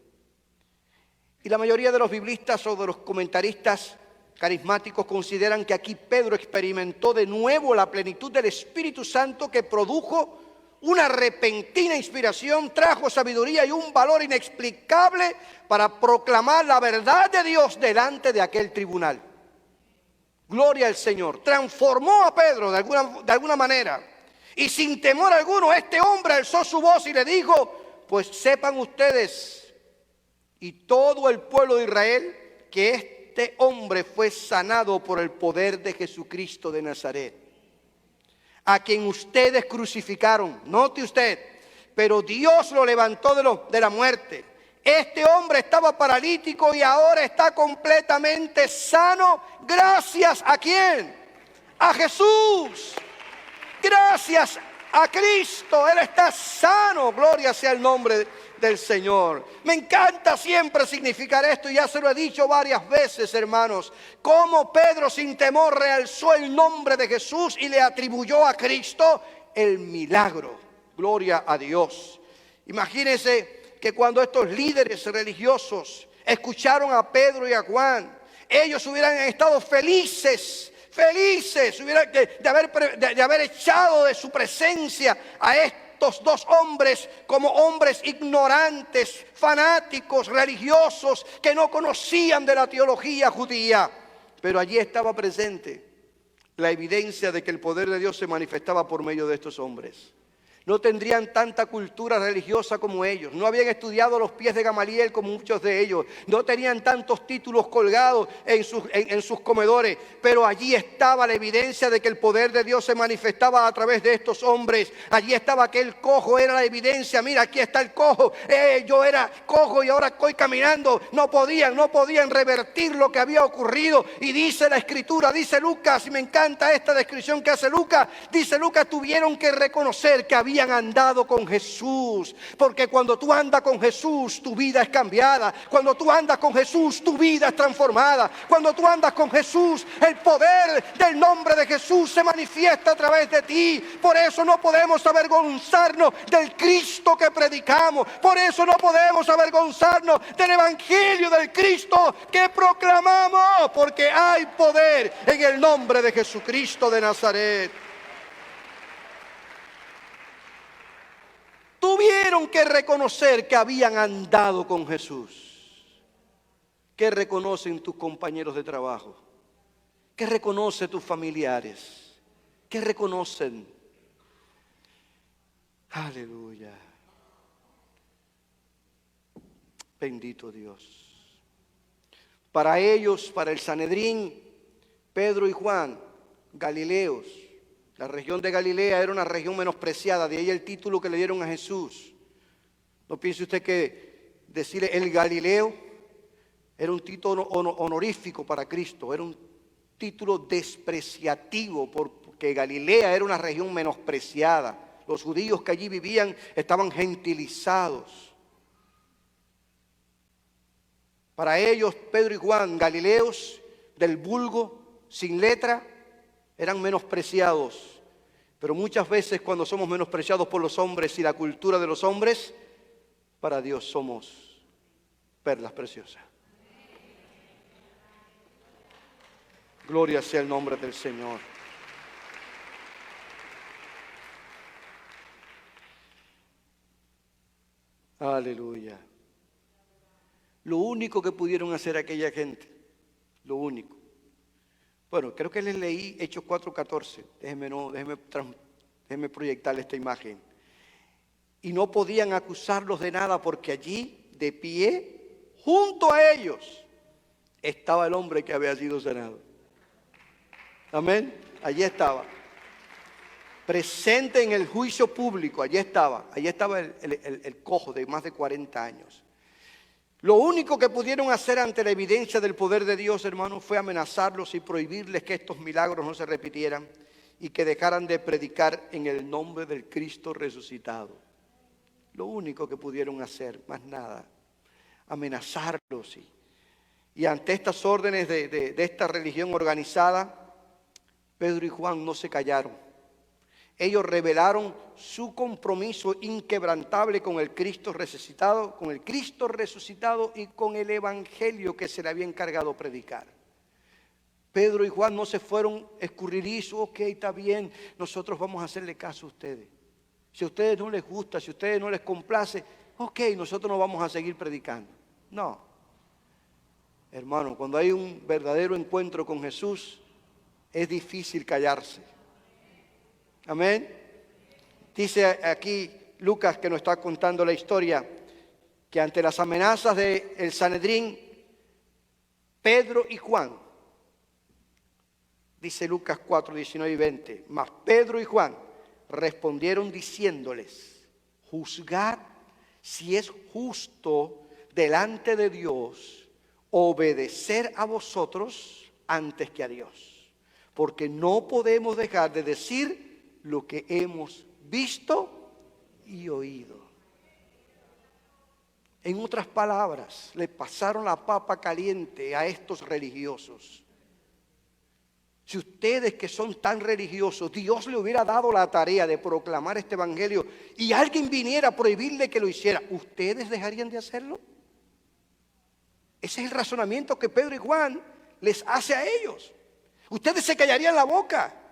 Y la mayoría de los biblistas o de los comentaristas carismáticos consideran que aquí Pedro experimentó de nuevo la plenitud del Espíritu Santo, que produjo una repentina inspiración, trajo sabiduría y un valor inexplicable para proclamar la verdad de Dios delante de aquel tribunal. Gloria al Señor. Transformó a Pedro de alguna manera. Y sin temor alguno, este hombre alzó su voz y le dijo, pues sepan ustedes y todo el pueblo de Israel que este hombre fue sanado por el poder de Jesucristo de Nazaret, a quien ustedes crucificaron. Note usted, pero Dios lo levantó de la muerte. Este hombre estaba paralítico y ahora está completamente sano. ¿Gracias a quién? A Jesús. Gracias a Cristo. Él está sano. Gloria sea el nombre del Señor. Me encanta siempre significar esto, y ya se lo he dicho varias veces, hermanos, cómo Pedro sin temor realzó el nombre de Jesús y le atribuyó a Cristo el milagro. Gloria a Dios. Imagínense que cuando estos líderes religiosos escucharon a Pedro y a Juan, ellos hubieran estado felices de haber echado de su presencia a estos dos hombres como hombres ignorantes, fanáticos, religiosos, que no conocían de la teología judía. Pero allí estaba presente la evidencia de que el poder de Dios se manifestaba por medio de estos hombres. No tendrían tanta cultura religiosa como ellos. No habían estudiado a los pies de Gamaliel como muchos de ellos. No tenían tantos títulos colgados en sus comedores. Pero allí estaba la evidencia de que el poder de Dios se manifestaba a través de estos hombres. Allí estaba aquel cojo, era la evidencia. Mira, aquí está el cojo. Yo era cojo y ahora estoy caminando. No podían revertir lo que había ocurrido. Y dice la Escritura, dice Lucas, y me encanta esta descripción que hace Lucas. Dice Lucas, tuvieron que reconocer que había habían andado con Jesús. Porque cuando tú andas con Jesús, tu vida es cambiada. Cuando tú andas con Jesús, tu vida es transformada. Cuando tú andas con Jesús, el poder del nombre de Jesús se manifiesta a través de ti. Por eso no podemos avergonzarnos del Cristo que predicamos. Por eso no podemos avergonzarnos del evangelio del Cristo que proclamamos. Porque hay poder en el nombre de Jesucristo de Nazaret. Tuvieron que reconocer que habían andado con Jesús. ¿Qué reconocen tus compañeros de trabajo? ¿Qué reconocen tus familiares? ¿Qué reconocen? Aleluya. Bendito Dios. Para ellos, para el Sanedrín, Pedro y Juan, Galileos. La región de Galilea era una región menospreciada, de ahí el título que le dieron a Jesús. No piense usted que decirle el Galileo era un título honorífico para Cristo, era un título despreciativo porque Galilea era una región menospreciada. Los judíos que allí vivían estaban gentilizados. Para ellos, Pedro y Juan, Galileos del vulgo, sin letra, eran menospreciados. Pero muchas veces cuando somos menospreciados por los hombres y la cultura de los hombres, para Dios somos perlas preciosas. Gloria sea el nombre del Señor. Aleluya. Lo único que pudieron hacer aquella gente, lo único. Bueno, creo que les leí Hechos 4:14. Déjenme proyectarle esta imagen. Y no podían acusarlos de nada porque allí, de pie, junto a ellos, estaba el hombre que había sido sanado. Amén. Allí estaba. Presente en el juicio público, allí estaba el cojo de más de 40 años. Lo único que pudieron hacer ante la evidencia del poder de Dios, hermanos, fue amenazarlos y prohibirles que estos milagros no se repitieran y que dejaran de predicar en el nombre del Cristo resucitado. Lo único que pudieron hacer, más nada, amenazarlos. Y ante estas órdenes de esta religión organizada, Pedro y Juan no se callaron. Ellos revelaron su compromiso inquebrantable con el Cristo resucitado, y con el evangelio que se le había encargado predicar. Pedro y Juan no se fueron escurridizos. Ok, está bien, nosotros vamos a hacerle caso a ustedes. Si a ustedes no les gusta, si a ustedes no les complace, ok, nosotros no vamos a seguir predicando. No. Hermano, cuando hay un verdadero encuentro con Jesús, es difícil callarse. Amén. Dice aquí Lucas, que nos está contando la historia, que ante las amenazas del Sanedrín, Pedro y Juan, dice Lucas 4, 19 y 20, mas Pedro y Juan respondieron diciéndoles: juzgad si es justo delante de Dios obedecer a vosotros antes que a Dios, porque no podemos dejar de decir lo que hemos visto y oído. En otras palabras, le pasaron la papa caliente a estos religiosos. Si ustedes que son tan religiosos, Dios le hubiera dado la tarea de proclamar este evangelio y alguien viniera a prohibirle que lo hiciera, ¿ustedes dejarían de hacerlo? Ese es el razonamiento que Pedro y Juan les hace a ellos. ¿Ustedes se callarían la boca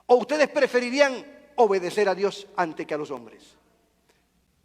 o ustedes preferirían obedecer a Dios antes que a los hombres?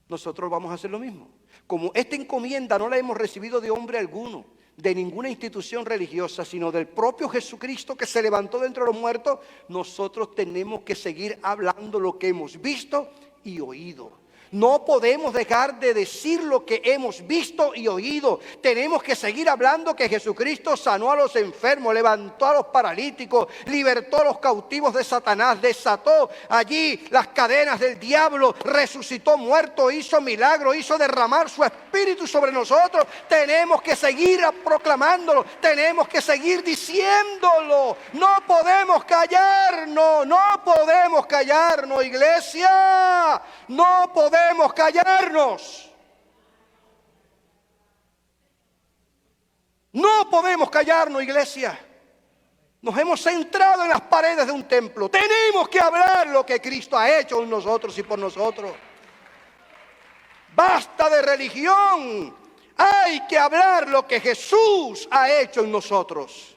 Nosotros vamos a hacer lo mismo. Como esta encomienda no la hemos recibido de hombre alguno, de ninguna institución religiosa, sino del propio Jesucristo que se levantó de entre los muertos, nosotros tenemos que seguir hablando lo que hemos visto y oído. No podemos dejar de decir lo que hemos visto y oído. Tenemos que seguir hablando que Jesucristo sanó a los enfermos, levantó a los paralíticos, libertó a los cautivos de Satanás, desató allí las cadenas del diablo, resucitó muertos, hizo milagros, hizo derramar su espíritu sobre nosotros. Tenemos que seguir proclamándolo, tenemos que seguir diciéndolo. No podemos callarnos, no podemos callarnos, iglesia. No podemos callarnos. No podemos callarnos, iglesia. Nos hemos centrado en las paredes de un templo. Tenemos que hablar lo que Cristo ha hecho en nosotros y por nosotros. Basta de religión. Hay que hablar lo que Jesús ha hecho en nosotros.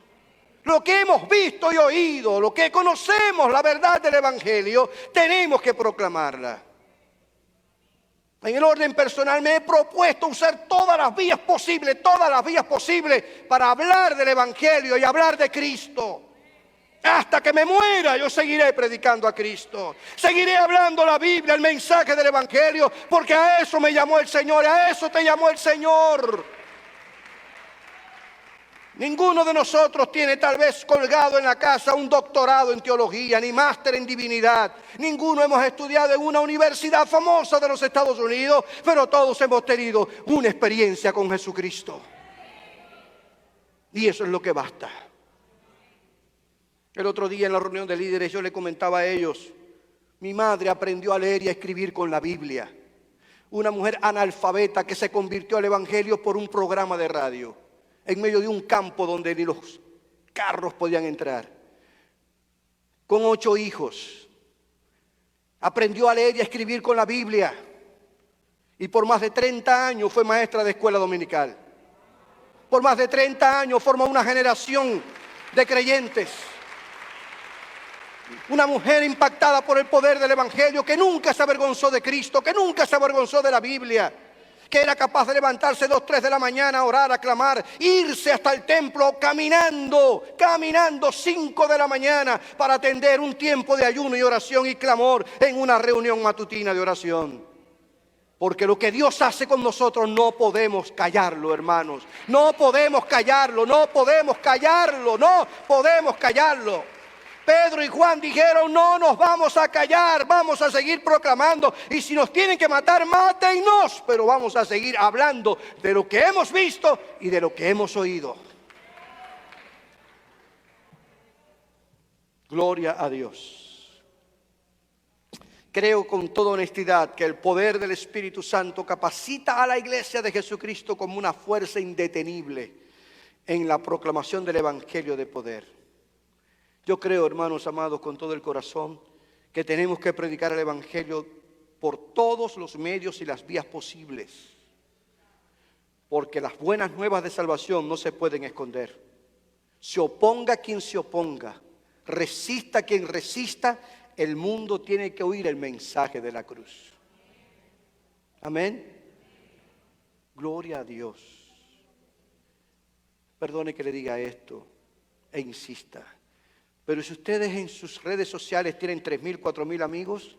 Lo que hemos visto y oído, lo que conocemos, la verdad del Evangelio, tenemos que proclamarla. En el orden personal me he propuesto usar todas las vías posibles para hablar del Evangelio y hablar de Cristo. Hasta que me muera yo seguiré predicando a Cristo. Seguiré hablando la Biblia, el mensaje del Evangelio, porque a eso me llamó el Señor, a eso te llamó el Señor. Ninguno de nosotros tiene tal vez colgado en la casa un doctorado en teología, ni máster en divinidad. Ninguno hemos estudiado en una universidad famosa de los Estados Unidos, pero todos hemos tenido una experiencia con Jesucristo. Y eso es lo que basta. El otro día en la reunión de líderes yo le comentaba a ellos, mi madre aprendió a leer y a escribir con la Biblia. Una mujer analfabeta que se convirtió al Evangelio por un programa de radio, en medio de un campo donde ni los carros podían entrar. Con 8 hijos. Aprendió a leer y a escribir con la Biblia. Y por más de 30 años fue maestra de escuela dominical. Por más de 30 años formó una generación de creyentes. Una mujer impactada por el poder del Evangelio, que nunca se avergonzó de Cristo, que nunca se avergonzó de la Biblia. Que era capaz de levantarse 2, 3 de la mañana a orar, a clamar, irse hasta el templo caminando 5 de la mañana para atender un tiempo de ayuno y oración y clamor en una reunión matutina de oración. Porque lo que Dios hace con nosotros no podemos callarlo, hermanos. No podemos callarlo, no podemos callarlo, no podemos callarlo. Pedro y Juan dijeron, no nos vamos a callar, vamos a seguir proclamando. Y si nos tienen que matar, mátennos. Pero vamos a seguir hablando de lo que hemos visto y de lo que hemos oído. Gloria a Dios. Creo con toda honestidad que el poder del Espíritu Santo capacita a la iglesia de Jesucristo como una fuerza indetenible en la proclamación del Evangelio de poder. Yo creo, hermanos amados, con todo el corazón, que tenemos que predicar el Evangelio por todos los medios y las vías posibles. Porque las buenas nuevas de salvación no se pueden esconder. Se oponga quien se oponga, resista quien resista, el mundo tiene que oír el mensaje de la cruz. Amén. Gloria a Dios. Perdone que le diga esto e insista. Pero si ustedes en sus redes sociales tienen 3,000, 4,000 amigos,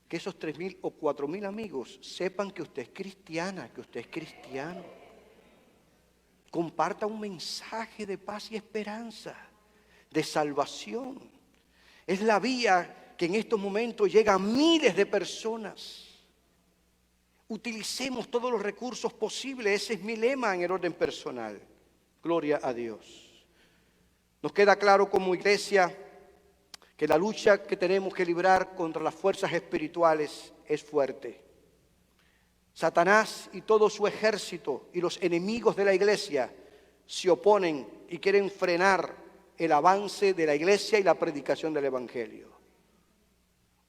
que esos 3,000 o 4,000 amigos sepan que usted es cristiana, que usted es cristiano. Comparta un mensaje de paz y esperanza, de salvación. Es la vía que en estos momentos llega a miles de personas. Utilicemos todos los recursos posibles, ese es mi lema en el orden personal. Gloria a Dios. Nos queda claro como iglesia que la lucha que tenemos que librar contra las fuerzas espirituales es fuerte. Satanás y todo su ejército y los enemigos de la iglesia se oponen y quieren frenar el avance de la iglesia y la predicación del Evangelio.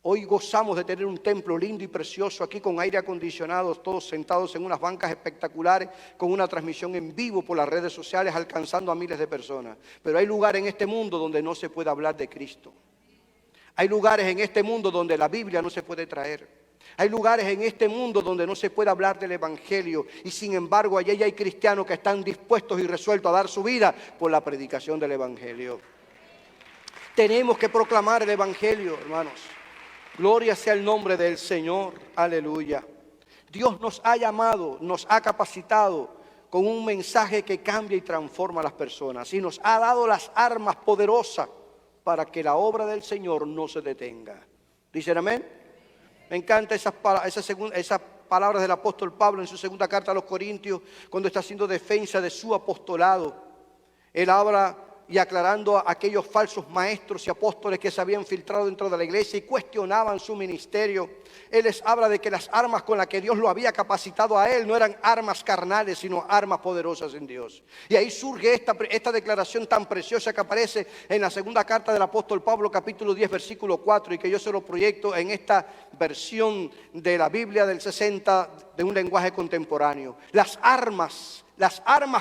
Hoy gozamos de tener un templo lindo y precioso aquí con aire acondicionado, todos sentados en unas bancas espectaculares, con una transmisión en vivo por las redes sociales alcanzando a miles de personas. Pero hay lugares en este mundo donde no se puede hablar de Cristo. Hay lugares en este mundo donde la Biblia no se puede traer. Hay lugares en este mundo donde no se puede hablar del Evangelio. Y sin embargo, allí hay cristianos que están dispuestos y resueltos a dar su vida por la predicación del Evangelio. Tenemos que proclamar el Evangelio, hermanos. Gloria sea el nombre del Señor. Aleluya. Dios nos ha llamado, nos ha capacitado con un mensaje que cambia y transforma a las personas. Y nos ha dado las armas poderosas para que la obra del Señor no se detenga. ¿Dicen amén? Me encantan esas palabras del apóstol Pablo en su segunda carta a los Corintios, cuando está haciendo defensa de su apostolado. Él habla y aclarando a aquellos falsos maestros y apóstoles que se habían filtrado dentro de la iglesia y cuestionaban su ministerio. Él les habla de que las armas con las que Dios lo había capacitado a él no eran armas carnales, sino armas poderosas en Dios. Y ahí surge esta declaración tan preciosa que aparece en la segunda carta del apóstol Pablo, capítulo 10, versículo 4, y que yo se lo proyecto en esta versión de la Biblia del 60 de un lenguaje contemporáneo. Las armas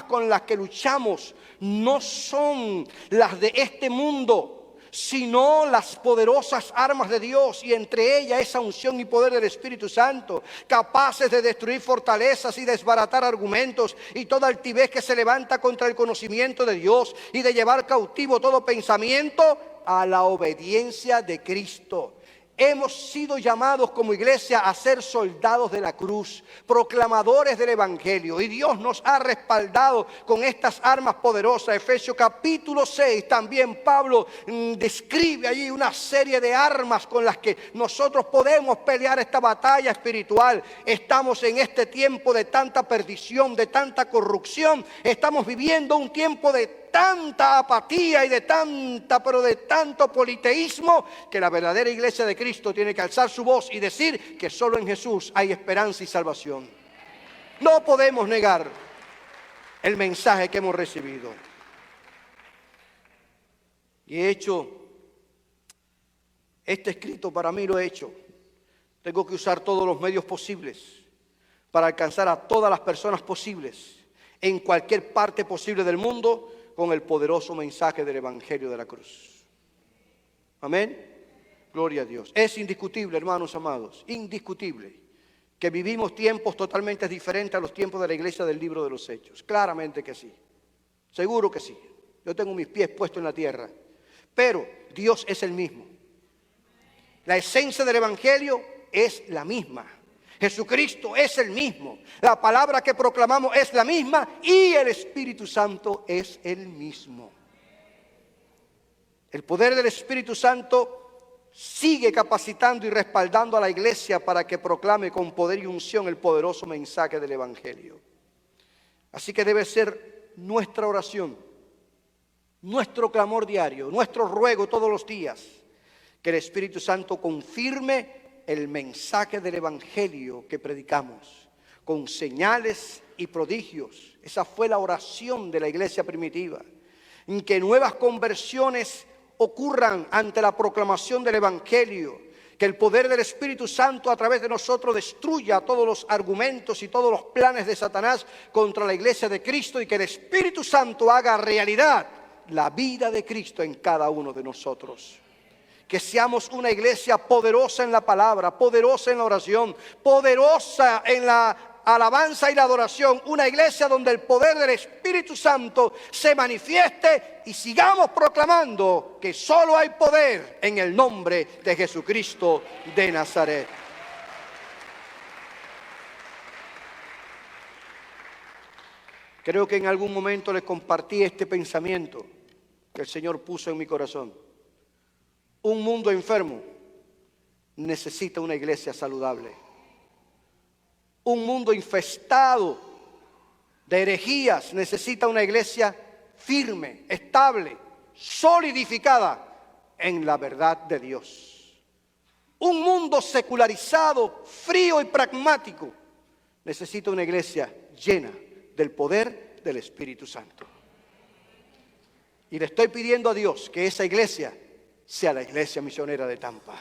con las que luchamos no son las de este mundo, sino las poderosas armas de Dios, y entre ellas esa unción y poder del Espíritu Santo, capaces de destruir fortalezas y desbaratar argumentos y toda altivez que se levanta contra el conocimiento de Dios, y de llevar cautivo todo pensamiento a la obediencia de Cristo. Hemos sido llamados como iglesia a ser soldados de la cruz, proclamadores del Evangelio. Y Dios nos ha respaldado con estas armas poderosas. Efesios capítulo 6, también Pablo describe allí una serie de armas con las que nosotros podemos pelear esta batalla espiritual. Estamos en este tiempo de tanta perdición, de tanta corrupción. Estamos viviendo un tiempo de tanta apatía y de tanto politeísmo, que la verdadera iglesia de Cristo tiene que alzar su voz y decir que solo en Jesús hay esperanza y salvación. No podemos negar el mensaje que hemos recibido. Y he hecho este escrito, para mí lo he hecho. Tengo que usar todos los medios posibles para alcanzar a todas las personas posibles en cualquier parte posible del mundo con el poderoso mensaje del Evangelio de la cruz. Amén. Gloria a Dios. Es indiscutible, hermanos amados, indiscutible, que vivimos tiempos totalmente diferentes a los tiempos de la iglesia del libro de los Hechos. Claramente que sí. Seguro que sí. Yo tengo mis pies puestos en la tierra. Pero Dios es el mismo. La esencia del Evangelio es la misma. Jesucristo es el mismo. La palabra que proclamamos es la misma y el Espíritu Santo es el mismo. El poder del Espíritu Santo sigue capacitando y respaldando a la iglesia para que proclame con poder y unción el poderoso mensaje del Evangelio. Así que debe ser nuestra oración, nuestro clamor diario, nuestro ruego todos los días, que el Espíritu Santo confirme el mensaje del Evangelio que predicamos, con señales y prodigios. Esa fue la oración de la iglesia primitiva. En que nuevas conversiones ocurran ante la proclamación del Evangelio. Que el poder del Espíritu Santo a través de nosotros destruya todos los argumentos y todos los planes de Satanás contra la iglesia de Cristo. Y que el Espíritu Santo haga realidad la vida de Cristo en cada uno de nosotros. Que seamos una iglesia poderosa en la palabra, poderosa en la oración, poderosa en la alabanza y la adoración. Una iglesia donde el poder del Espíritu Santo se manifieste y sigamos proclamando que solo hay poder en el nombre de Jesucristo de Nazaret. Creo que en algún momento les compartí este pensamiento que el Señor puso en mi corazón. Un mundo enfermo necesita una iglesia saludable. Un mundo infestado de herejías necesita una iglesia firme, estable, solidificada en la verdad de Dios. Un mundo secularizado, frío y pragmático necesita una iglesia llena del poder del Espíritu Santo. Y le estoy pidiendo a Dios que esa iglesia sea la iglesia misionera de Tampa.